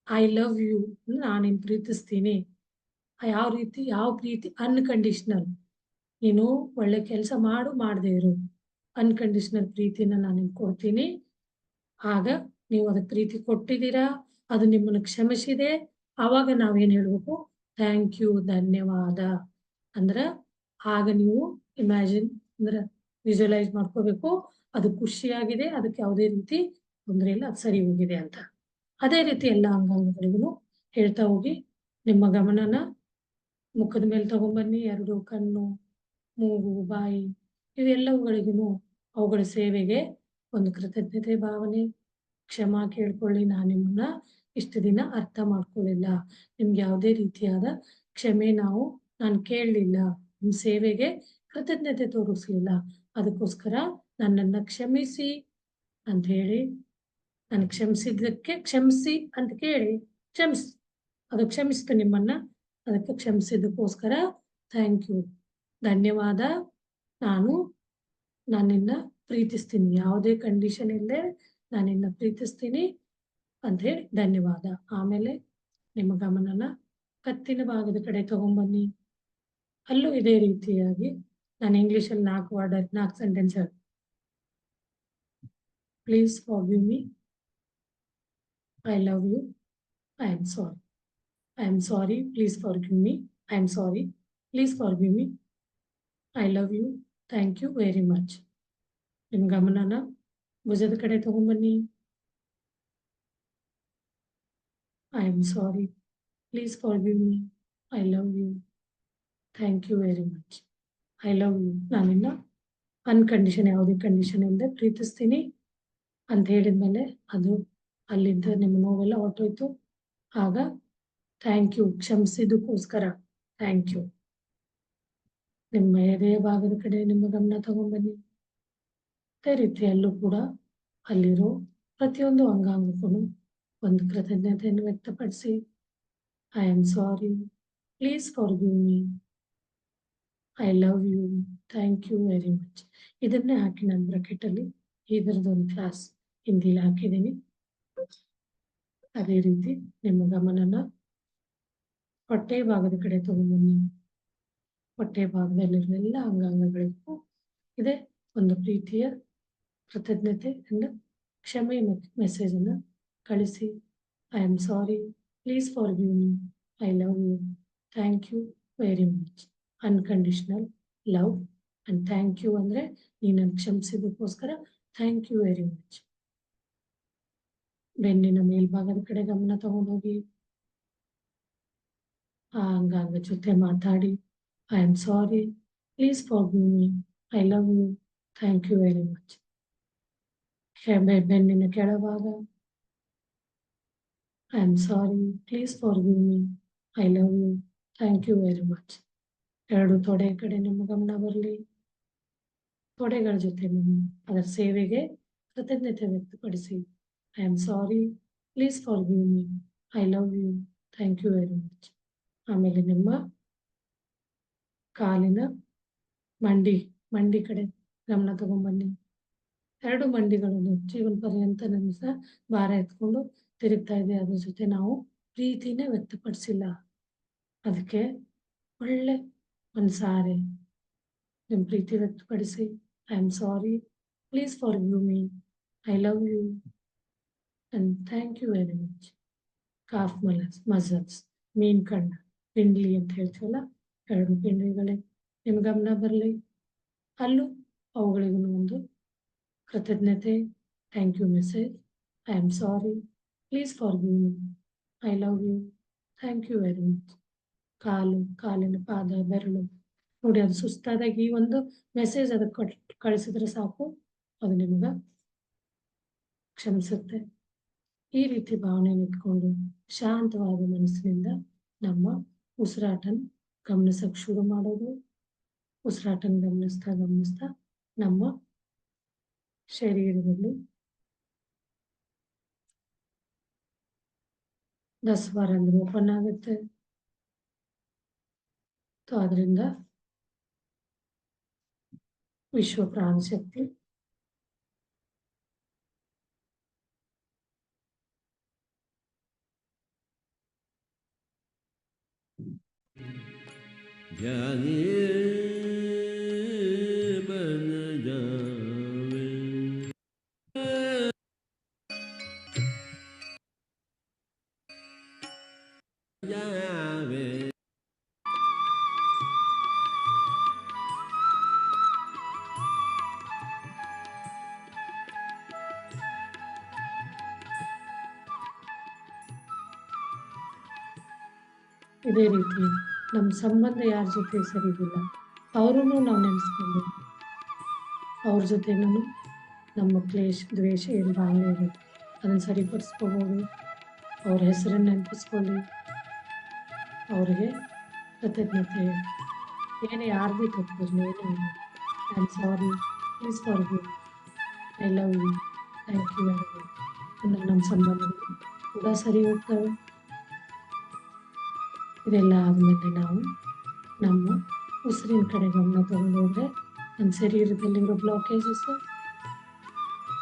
I love you, ನಾನು ನಿನ್ನ ಪ್ರೀತಿಸ್ತೀನಿ. ಯಾವ ರೀತಿ, ಯಾವ ಪ್ರೀತಿ? ಅನ್ಕಂಡೀಷನಲ್. ನೀನು ಒಳ್ಳೆ ಕೆಲಸ ಮಾಡು, ಮಾಡದೇ ಇರು, ಅನ್ಕಂಡೀಷನಲ್ ಪ್ರೀತಿನ ನಾನು ನಿಮ್ಗೆ ಕೊಡ್ತೀನಿ. ಆಗ ನೀವು ಅದಕ್ಕೆ ಪ್ರೀತಿ ಕೊಟ್ಟಿದ್ದೀರಾ, ಅದು ನಿಮ್ಮನ್ನು ಕ್ಷಮಿಸಿದೆ. ಆವಾಗ ನಾವೇನು ಹೇಳ್ಬೇಕು? ಥ್ಯಾಂಕ್ ಯು, ಧನ್ಯವಾದ. ಅಂದ್ರೆ ಆಗ ನೀವು ಇಮ್ಯಾಜಿನ್ ಅಂದ್ರೆ ವಿಜುವಲೈಸ್ ಮಾಡ್ಕೋಬೇಕು, ಅದು ಖುಷಿಯಾಗಿದೆ, ಅದಕ್ಕೆ ಯಾವುದೇ ರೀತಿ ತೊಂದರೆ ಇಲ್ಲ, ಅದು ಸರಿ ಹೋಗಿದೆ ಅಂತ. ಅದೇ ರೀತಿ ಎಲ್ಲ ಅಂಗಾಂಗಗಳಿಗೂ ಹೇಳ್ತಾ ಹೋಗಿ. ನಿಮ್ಮ ಗಮನನ ಮುಖದ ಮೇಲೆ ತಗೊಂಡ್ಬನ್ನಿ. ಎರಡು ಕಣ್ಣು, ಮೂಗು, ಬಾಯಿ ಇವೆಲ್ಲವುಗಳಿಗೂ ಅವುಗಳ ಸೇವೆಗೆ ಒಂದು ಕೃತಜ್ಞತೆ ಭಾವನೆ. ಕ್ಷಮಾ ಕೇಳ್ಕೊಳ್ಳಿ, ನಾನು ನಿಮ್ಮನ್ನ ಇಷ್ಟು ದಿನ ಅರ್ಥ ಮಾಡ್ಕೊಳ್ಳಿಲ್ಲ, ನಿಮ್ಗೆ ಯಾವುದೇ ರೀತಿಯಾದ ಕ್ಷಮೆ ನಾನು ಕೇಳಲಿಲ್ಲ, ನಿಮ್ಮ ಸೇವೆಗೆ ಕೃತಜ್ಞತೆ ತೋರಿಸ್ಲಿಲ್ಲ, ಅದಕ್ಕೋಸ್ಕರ ನನ್ನನ್ನು ಕ್ಷಮಿಸಿ ಅಂತ ಹೇಳಿ. ನಾನು ಕ್ಷಮಿಸಿದ್ದಕ್ಕೆ ಕ್ಷಮಿಸಿ ಅಂತ ಕೇಳಿ ಅದು ಕ್ಷಮಿಸ್ತು ನಿಮ್ಮನ್ನ, ಅದಕ್ಕೆ ಕ್ಷಮಿಸಿದ್ದಕ್ಕೋಸ್ಕರ ಥ್ಯಾಂಕ್ ಯು, ಧನ್ಯವಾದ. ನಾನು ನಿನ್ನ ಪ್ರೀತಿಸ್ತೀನಿ, ಯಾವುದೇ ಕಂಡೀಷನ್ ಇಲ್ಲದೆ ನಾನು ನಿನ್ನ ಪ್ರೀತಿಸ್ತೀನಿ ಅಂತ ಹೇಳಿ ಧನ್ಯವಾದ. ಆಮೇಲೆ ನಿಮ್ಮ ಗಮನನ ಕತ್ತಿನ ಭಾಗದ ಕಡೆ ತಗೊಂಡ್ಬನ್ನಿ. ಅಲ್ಲೂ ಇದೇ ರೀತಿಯಾಗಿ ನಾನು ಇಂಗ್ಲೀಷಲ್ಲಿ 4 ಸೆಂಟೆನ್ಸ್ ಹೇಳಿ. Please forgive me, I love you, I am sorry. I am sorry, please forgive me. I am sorry, please forgive me. I love you, thank you very much. ನಿಮ್ಮ ಗಮನನ ಭುಜದ ಕಡೆ ತಗೊಂಡ್ಬನ್ನಿ. I am sorry, please forgive me. I love you, thank you very much. I love you, ನಾನಿನ್ನ ಅನ್ಕಂಡೀಷನ್, ಯಾವುದೇ condition ಇಲ್ಲದೆ ಪ್ರೀತಿಸ್ತೀನಿ ಅಂತ ಹೇಳಿದ್ಮೇಲೆ ಅದು ಅಲ್ಲಿದ್ದ ನಿಮ್ಮ ನೋವೆಲ್ಲ ಹೊರಟೋಯ್ತು. ಆಗ ಥ್ಯಾಂಕ್ ಯು, ಕ್ಷಮಿಸಿದ್ದಕ್ಕೋಸ್ಕರ ಥ್ಯಾಂಕ್ ಯು. ನಿಮ್ಮ ಎದೆಯ ಭಾಗದ ಕಡೆ ನಿಮ್ಮ ಗಮನ ತಗೊಂಡ್ಬನ್ನಿ. ಅದೇ ರೀತಿಯಲ್ಲೂ ಕೂಡ ಅಲ್ಲಿರೋ ಪ್ರತಿಯೊಂದು ಅಂಗಾಂಗಕ್ಕೂ ಒಂದು ಕೃತಜ್ಞತೆಯನ್ನು ವ್ಯಕ್ತಪಡಿಸಿ. I am sorry, please forgive me, I love you, thank you very much. ಇದನ್ನೇ ಹಾಕಿ ನಾನು ಬ್ರಾಕೆಟಲ್ಲಿ ಇದರದೊಂದು ಕ್ಲಾಸ್ ಹಿಂದಿಲಿ ಹಾಕಿದ್ದೀನಿ. ಅದೇ ರೀತಿ ನಿಮ್ಮ ಗಮನನ ಹೊಟ್ಟೆ ಭಾಗದ ಕಡೆ ತಗೊಂಡ್ಬನ್ನಿ. ಹೊಟ್ಟೆ ಭಾಗದಲ್ಲಿರುವ ಎಲ್ಲ ಅಂಗಾಂಗಗಳಿಗೂ ಇದೆ ಒಂದು ಪ್ರೀತಿಯ ಕೃತಜ್ಞತೆ ಅಂಡ್ ಕ್ಷಮೆ ಮೆಸೇಜನ್ನು ಕಳಿಸಿ. I am sorry, please forgive me, I love you, thank you very much. Unconditional love and thank you ಅಂದರೆ ನೀನನ್ನು ಕ್ಷಮಿಸಿದ್ದಕ್ಕೋಸ್ಕರ ಥ್ಯಾಂಕ್ ಯು ವೆರಿ ಮಚ್. ಬೆನ್ನಿನ ಮೇಲ್ಭಾಗದ ಕಡೆ ಗಮನ ತಗೊಂಡೋಗಿ ಆ ಅಂಗಾಂಗ ಜೊತೆ ಮಾತಾಡಿ. I am sorry, please forgive me, I love you, thank you very much. ಬೆನ್ನಿನ ಕೆಳಭಾಗ I am sorry, please forgive me, I love you, thank you very much. ಎರಡು ತೊಡೆ ಕಡೆ ನಿಮ್ಮ ಗಮನ ಬರಲಿ. ತೊಡೆಗಳ ಜೊತೆ ಅದರ ಸೇವೆಗೆ ಕೃತಜ್ಞತೆ ವ್ಯಕ್ತಪಡಿಸಿ. I am sorry, please forgive me, I love you, thank you very much. ಆಮೇಲೆ ನಿಮ್ಮ ಕಾಲಿನ ಮಂಡಿ ಕಡೆ ಗಮನ ತಗೊಂಡ್ಬನ್ನಿ. ಎರಡು ಮಂಡಿಗಳನ್ನು ಜೀವನ ಪರ್ಯಂತ ನನ್ನ ಸಹ ಭಾರ ಎತ್ಕೊಂಡು ತಿರುಗ್ತಾ ಇದೆ, ಅದ್ರ ಜೊತೆ ನಾವು ಪ್ರೀತಿನೇ ವ್ಯಕ್ತಪಡಿಸಿಲ್ಲ. ಅದಕ್ಕೆ ಒಳ್ಳೆ ಮನಸಾರೆ ನಿಮ್ಮ ಪ್ರೀತಿ ವ್ಯಕ್ತಪಡಿಸಿ. I am sorry, please forgive me, I love you and thank you very much. Calf muscles, ಮೀನ್ ಕಣ್ಣ, ಪಿಂಡ್ಲಿ ಅಂತ ಹೇಳ್ತೀವಲ್ಲ, ಎರಡು ಪಿಂಡ್ಲಿಗಳೇ ನಿಮ್ಮ ಗಮನ ಬರಲಿ. ಅಲ್ಲೂ ಅವುಗಳಿಗೂ ಒಂದು ಕೃತಜ್ಞತೆ, thank you message. I am sorry, please forgive me, I love you, thank you very much. ಕಾಲಿನ ಪಾದ, ಬೆರಳು ನೋಡಿ, ಅದು ಸುಸ್ತಾದಾಗ ಈ ಒಂದು ಮೆಸೇಜ್ ಅದಕ್ಕೆ ಕಳಿಸಿದ್ರೆ ಸಾಕು, ಅದು ನಿಮ್ಗೆ ಕ್ಷಮಿಸುತ್ತೆ. ಈ ರೀತಿ ಭಾವನೆ ಇಟ್ಕೊಂಡು ಶಾಂತವಾದ ಮನಸ್ಸಿನಿಂದ ನಮ್ಮ ಉಸಿರಾಟನ ಗಮನಿಸಕ್ಕೆ ಶುರು ಮಾಡೋದು. ಉಸಿರಾಟನ ಗಮನಿಸ್ತಾ ನಮ್ಮ ಶರೀರದಲ್ಲಿ ದಸ್ವಾರ ಅಂದ್ರೆ ಓಪನ್ ಆಗುತ್ತೆ. ಅದರಿಂದ ವಿಶ್ವ ಪ್ರಾಣಶಕ್ತಿ. ಇದೇ ರೀತಿ ನಮ್ಮ ಸಂಬಂಧ ಯಾರ ಜೊತೆ ಸರಿಗಿಲ್ಲ ಅವ್ರನ್ನೂ ನಾವು ನೆನೆಸ್ಕೊಂಡು ಅವ್ರ ಜೊತೆನೂ ನಮ್ಮ ಕ್ಲೇಶ ದ್ವೇಷ ಏನು ಭಾವನೆ ಇದೆ ಅದನ್ನು ಸರಿಪಡಿಸ್ಕೋಬೋದು. ಅವ್ರ ಹೆಸರನ್ನು ನೆನಪಿಸ್ಕೊಳ್ಳಿ, ಅವ್ರಿಗೆ ಕೃತಜ್ಞತೆ. ಏನೇ ಯಾರದೇ ತಪ್ಪಿರಲಿ, ಏನು I am sorry, please forgive, I love you, thank you very much ಅನ್ನೋ ನಮ್ಮ ಸಂಬಂಧಗಳು ಕೂಡ ಸರಿ ಹೋಗ್ತವೆ. ಇದೆಲ್ಲ ಆದಮೇಲೆ ನಾವು ನಮ್ಮ ಉಸಿರಿನ ಕಡೆ ಗಮನ ತಗೊಂಡೋದ್ರೆ ನಮ್ಮ ಶರೀರದಲ್ಲಿರೋ ಬ್ಲಾಕೇಜಸ್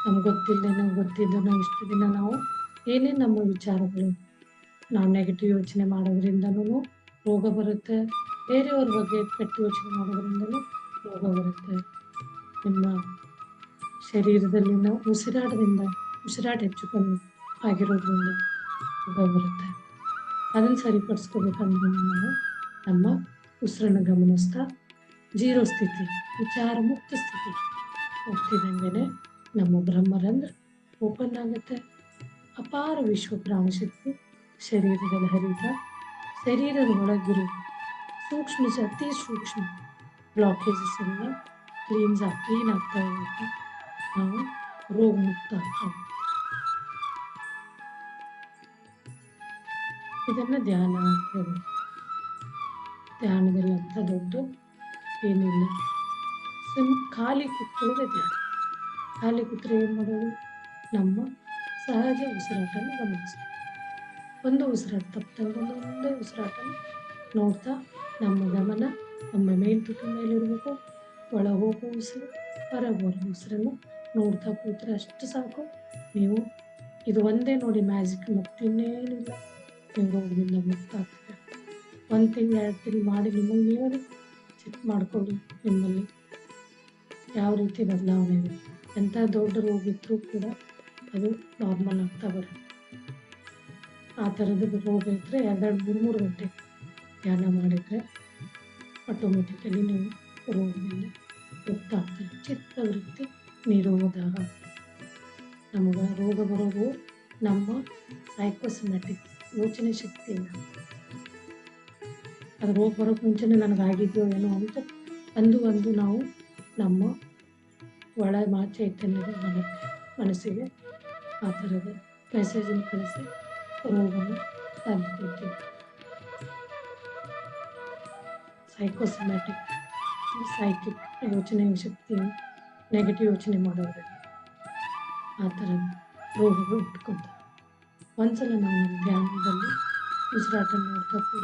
ನಮ್ಗೆ ಗೊತ್ತಿದ್ದನೋ ಇಷ್ಟು ದಿನ ನಾವು ಏನೇನು ನಮ್ಮ ವಿಚಾರಗಳು ನಾವು ನೆಗೆಟಿವ್ ಯೋಚನೆ ಮಾಡೋದ್ರಿಂದನೂ ರೋಗ ಬರುತ್ತೆ. ಬೇರೆಯವ್ರ ಬಗ್ಗೆ ಕೆಟ್ಟ ಯೋಚನೆ ಮಾಡೋದ್ರಿಂದಲೂ ರೋಗ ಬರುತ್ತೆ. ನಿಮ್ಮ ಶರೀರದಲ್ಲಿನ ಉಸಿರಾಟ ಹೆಚ್ಚು ಕಮ್ಮಿ ಆಗಿರೋದ್ರಿಂದ ರೋಗ ಬರುತ್ತೆ. ಅದನ್ನು ಸರಿಪಡಿಸ್ಕೋಬೇಕಂದ್ರೆ ನಾವು ನಮ್ಮ ಉಸಿರನ್ನು ಗಮನಿಸ್ತಾ ಜೀರೋ ಸ್ಥಿತಿ, ವಿಚಾರ ಮುಕ್ತ ಸ್ಥಿತಿ ಹೋಗ್ತಿದ್ದಂಗೆ ನಮ್ಮ ಬ್ರಹ್ಮರಂಧ್ರ ಓಪನ್ ಆಗುತ್ತೆ. ಅಪಾರ ವಿಶ್ವ ಪ್ರಾಣಶಕ್ತಿ ಶರೀರದಲ್ಲಿ ಹರಿತ, ಶರೀರದ ಒಳಗಿರು ಸೂಕ್ಷ್ಮ ಅತಿ ಸೂಕ್ಷ್ಮ ಬ್ಲಾಕೇಜಸ್ ಎಲ್ಲ ಕ್ಲೀನ್ ಆಗ್ತಾ ಹೋಗುತ್ತೆ. ನಾವು ರೋಗ ಮುಕ್ತ ಆಗ್ತಾ ಹೋಗ್ತೀವಿ. ಇದನ್ನು ಧ್ಯಾನ ಆಗ್ತದೆ. ಧ್ಯಾನದಲ್ಲಿ ಅಂತ ದೊಡ್ಡ ಏನಿಲ್ಲ, ಖಾಲಿ ಕೂತ್ಕೊಳ್ಳೋದೇ ಧ್ಯಾನ. ಖಾಲಿ ಕೂತ್ರೆ ಏನು ಮಾಡೋದು? ನಮ್ಮ ಸಹಜ ಉಸಿರಾಟನ ಗಮನಿಸ್ತೀವಿ. ಒಂದು ಉಸಿರಾಟ ತಪ್ಪಿದಾಗ ಒಂದೊಂದೇ ಉಸಿರಾಟನ ನೋಡ್ತಾ ನಮ್ಮ ಗಮನ ನಮ್ಮ ಮೇಲ್ತುಟಿ ಮೇಲೆ ಇರಬೇಕು. ಒಳ ಹೋಗೋ ಉಸಿರು, ಹೊರ ಬರೋ ಉಸಿರನ್ನು ನೋಡ್ತಾ ಕೂತ್ರೆ ಅಷ್ಟು ಸಾಕು. ನೀವು ಇದು ಒಂದೇ ನೋಡಿ ಮ್ಯಾಜಿಕ್, ಮತ್ತಿನ್ನೇನಿಲ್ಲ. ನೀವು ರೋಗದಿಂದ ಮುಕ್ತ ಆಗ್ತೀರ. 1 ತಿಂಗಳು 2 ತಿಂಗಳು ಮಾಡಿ ನಿಮಗೆ ನೀವೇ ಚೆಕ್ ಮಾಡಿಕೊಳ್ಳಿ, ನಿಮ್ಮಲ್ಲಿ ಯಾವ ರೀತಿ ಬದಲಾವಣೆ ಇದೆ. ಎಂಥ ದೊಡ್ಡ ರೋಗ ಇದ್ದರೂ ಕೂಡ ಅದು ನಾರ್ಮಲ್ ಆಗ್ತಾ ಬರುತ್ತೆ. ಆ ಥರದ್ದು ರೋಗ ಇದ್ದರೆ 2-3 ಗಂಟೆ ಧ್ಯಾನ ಮಾಡಿದರೆ ಆಟೋಮೆಟಿಕಲಿ ನೀವು ರೋಗದಿಂದ ಮುಕ್ತ ಆಗ್ತಾರೆ. ಚಿತ್ತವೃತ್ತಿ ನಿರೋಧ. ನಮಗೆ ರೋಗ ಬರೋದು ನಮ್ಮ ಸೈಕೋಸಮ್ಯಾಟಿಕ್ ಯೋಚನೆ ಶಕ್ತಿಯಿಂದ. ಅದು ರೋಗ ಬರೋಕ್ಕೆ ಮುಂಚೆನೇ ನನಗಾಗಿದೆಯೋ ಏನೋ ಅಂತ ಒಂದು ನಾವು ನಮ್ಮ ಒಳ ಚೈತನ್ಯದ ಮನಸ್ಸಿಗೆ ಆ ಥರದ ಮೆಸೇಜನ್ನು ಕಳಿಸಿ ರೋಗವನ್ನು ತಂದುಕೊಳ್ತೀವಿ. ಸೈಕೋಸಮ್ಯಾಟಿಕ್ ಸೈಕಿಕ್ ಯೋಚನೆ ಶಕ್ತಿ, ನೆಗೆಟಿವ್ ಯೋಚನೆ ಮಾಡೋದ್ರಿಂದ ಆ ಥರ ರೋಗಗಳು ಇಟ್ಕೊತಾರೆ. ಒಂದ್ಸಲ ನಾವು ನಮ್ಮ ಧ್ಯಾನದಲ್ಲಿ ಉಸಿರಾಟ ನೋಡ್ತಾ ಕೂಡ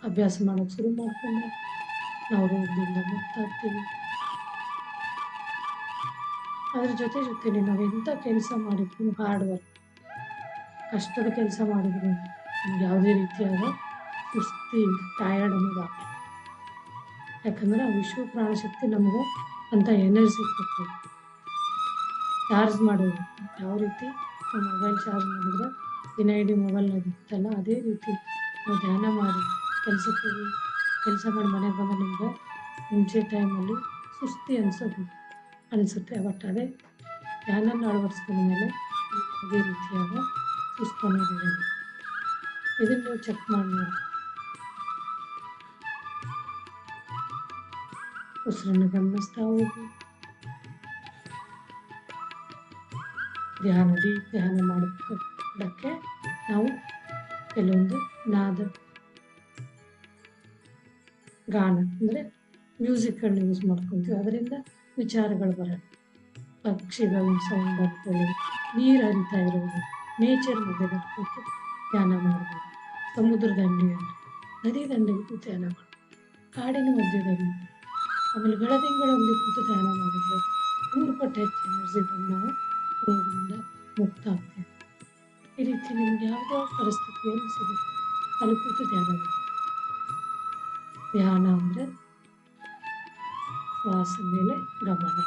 ಅಭ್ಯಾಸ ಮಾಡೋಕ್ಕೆ ಶುರು ಮಾಡಿಕೊಂಡ್ರೆ ನಾವು ರೋಗದಿಂದ ಮುಕ್ತ ಆಗ್ತೀವಿ. ಅದ್ರ ಜೊತೆಲಿ ನಾವು ಎಂಥ ಕೆಲಸ ಮಾಡಿದ್ರು, ಹಾರ್ಡ್ ವರ್ಕ್, ಕಷ್ಟದ ಕೆಲಸ ಮಾಡಿದ್ರು ನಮ್ಗೆ ಯಾವುದೇ ರೀತಿಯಾದ ಸುಸ್ತಿ, ಟಯರ್ಡ್ ಅನ್ನೋದು ಆಗಲ್ಲ. ಯಾಕಂದರೆ ಆ ವಿಶ್ವ ಪ್ರಾಣಶಕ್ತಿ ನಮಗೆ ಅಂಥ ಎನರ್ಜಿ ಕೊಡ್ತದೆ. ಚಾರ್ಜ್ ಮಾಡೋದು ಯಾವ ರೀತಿ ನಾವು ಮೊಬೈಲ್ ಚಾರ್ಜ್ ಮಾಡಿದ್ರೆ ದಿನ ಇಡೀ ಮೊಬೈಲ್ನಾಗ ಇರ್ತಲ್ಲ, ಅದೇ ರೀತಿ ನಾವು ಧ್ಯಾನ ಮಾಡಿ ಕೆಲಸಕ್ಕೆ ಹೋಗಿ ಕೆಲಸ ಮಾಡಿ ಮನೆಗೆ ಬಂದ ನಿಮ್ಗೆ ಮುಂಚೆ ಟೈಮಲ್ಲಿ ಸುಸ್ತಿ ಅನಿಸುತ್ತೆ. ಬಟ್ ಅದೇ ಧ್ಯಾನನ ಅಳವಡಿಸ್ಕೊಂಡ ಮೇಲೆ ಅದೇ ರೀತಿಯಾದ ಸುಸ್ತು ಅನ್ನೋದಿದೆ. ಇದನ್ನು ನೀವು ಚೆಕ್ ಮಾಡಿ ನೋಡಿ. ಉಸಿರನ್ನು ಗಮನಿಸ್ತಾ ಹೋಗಿ ಧ್ಯಾನ ಮಾಡೋದಕ್ಕೆ ನಾವು ಕೆಲವೊಂದು ಗಾನ ಅಂದರೆ ಮ್ಯೂಸಿಕ್ಗಳನ್ನ ಯೂಸ್ ಮಾಡ್ಕೊತೀವಿ. ಅದರಿಂದ ವಿಚಾರಗಳು ಬರೋದು, ಪಕ್ಷಿಗಳ ಸೌಂಡ್ ಆಗ್ಕೊಳ್ಳೋದು, ನೀರು ಹರಿತಾ ಇರೋದು, ನೇಚರ್ ಮಧ್ಯದಲ್ಲಿ ಕೂತು ಧ್ಯಾನ ಮಾಡ್ಬೋದು. ಸಮುದ್ರ ದಂಡೆಯಲ್ಲಿ, ನದಿ ದಂಡೆಗೆ ಕೂತು ಧ್ಯಾನ ಮಾಡ್ಬೋದು. ಕಾಡಿನ ಮಧ್ಯದಲ್ಲಿ ಆಮೇಲೆ ಬೆಳದಿಂಗಳಲ್ಲಿ ಕೂತು ಧ್ಯಾನ ಮಾಡಿದ್ರೆ 100 ಪಟ್ಟು ಹೆಚ್ಚು ಎನರ್ಜಿ ನಾವು ರೋಗದಿಂದ ಮುಕ್ತ ಆಗ್ತೀವಿ. ಈ ರೀತಿ ನಿಮ್ಗೆ ಯಾವುದೋ ಪರಿಸ್ಥಿತಿಯಲ್ಲಿ ಸಿಗುತ್ತೆ ಅಲ್ಲಿ ಕೂತು ಧ್ಯಾನ ಮಾಡಿ. ಧ್ಯಾನ ಅಂದರೆ ಶ್ವಾಸದ ಮೇಲೆ ಗಮನ,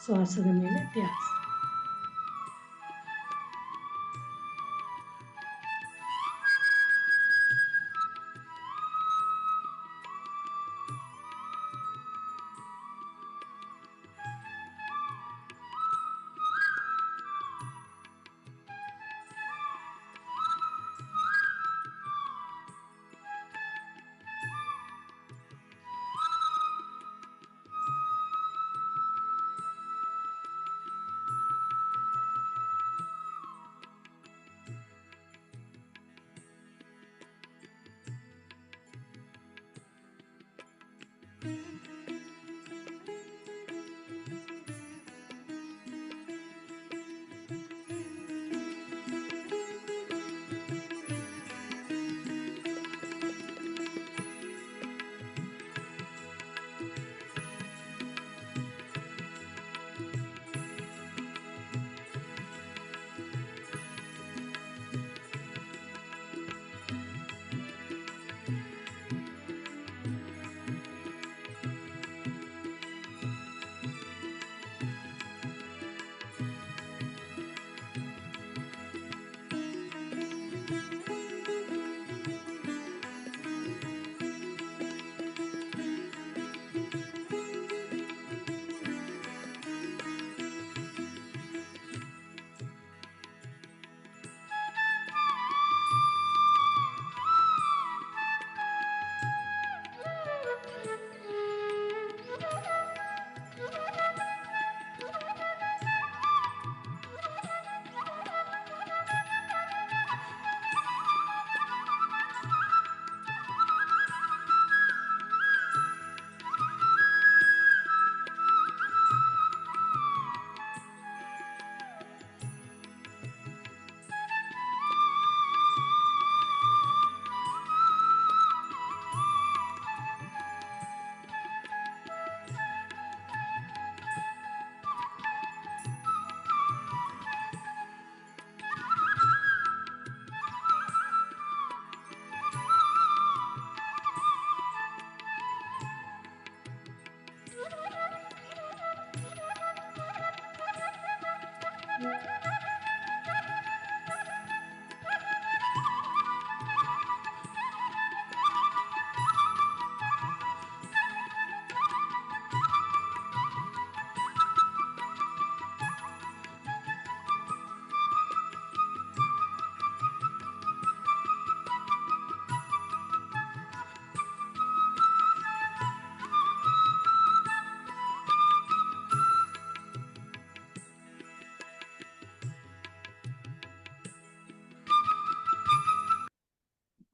ಶ್ವಾಸದ ಮೇಲೆ ಧ್ಯಾಸ.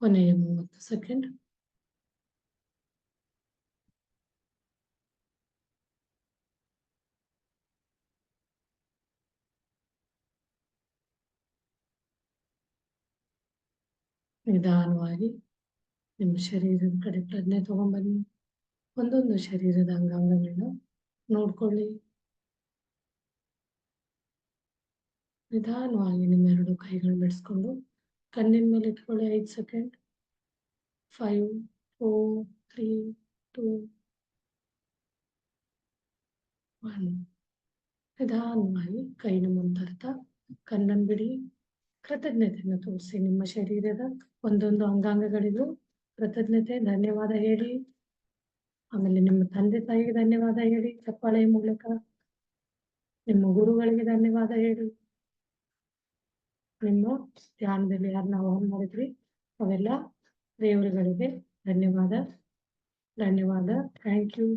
ಕೊನೆಯ 30 ಸೆಕೆಂಡ್. ನಿಧಾನವಾಗಿ ನಿಮ್ಮ ಶರೀರದ ಕಡೆ ಪ್ರಜ್ಞೆ ತಗೊಂಡ್ಬನ್ನಿ. ಒಂದೊಂದು ಶರೀರದ ಅಂಗಾಂಗಗಳನ್ನ ನೋಡ್ಕೊಳ್ಳಿ. ನಿಧಾನವಾಗಿ ನಿಮ್ಮೆರಡು ಕೈಗಳು ಬಿಡಿಸ್ಕೊಂಡು ಕಣ್ಣಿನ ಮೇಲೆ ಇಟ್ಕೊಳ್ಳಿ. 5 ಸೆಕೆಂಡ್. 5, 4, 3, 2, 1. ನಿಧಾನವಾಗಿ ಕೈನ ಮುಂತರ್ತಾ ಕಣ್ಣನ್ನು ಬಿಡಿ. ಕೃತಜ್ಞತೆಯನ್ನು ತೋರಿಸಿ. ನಿಮ್ಮ ಶರೀರದ ಒಂದೊಂದು ಅಂಗಾಂಗಗಳಿಗೂ ಕೃತಜ್ಞತೆ, ಧನ್ಯವಾದ ಹೇಳಿ. ಆಮೇಲೆ ನಿಮ್ಮ ತಂದೆ ತಾಯಿಗೆ ಧನ್ಯವಾದ ಹೇಳಿ ಚಪ್ಪಾಳೆಯ ಮೂಲಕ. ನಿಮ್ಮ ಗುರುಗಳಿಗೆ ಧನ್ಯವಾದ ಹೇಳಿ. ನಿಮ್ಮ ಧ್ಯಾನದಲ್ಲಿ ಯಾರನ್ನ ಆಹ್ವಾನ ಮಾಡಿದ್ರಿ ಅವೆಲ್ಲ ದೇವರುಗಳಿಗೆ ಧನ್ಯವಾದ. Thank you.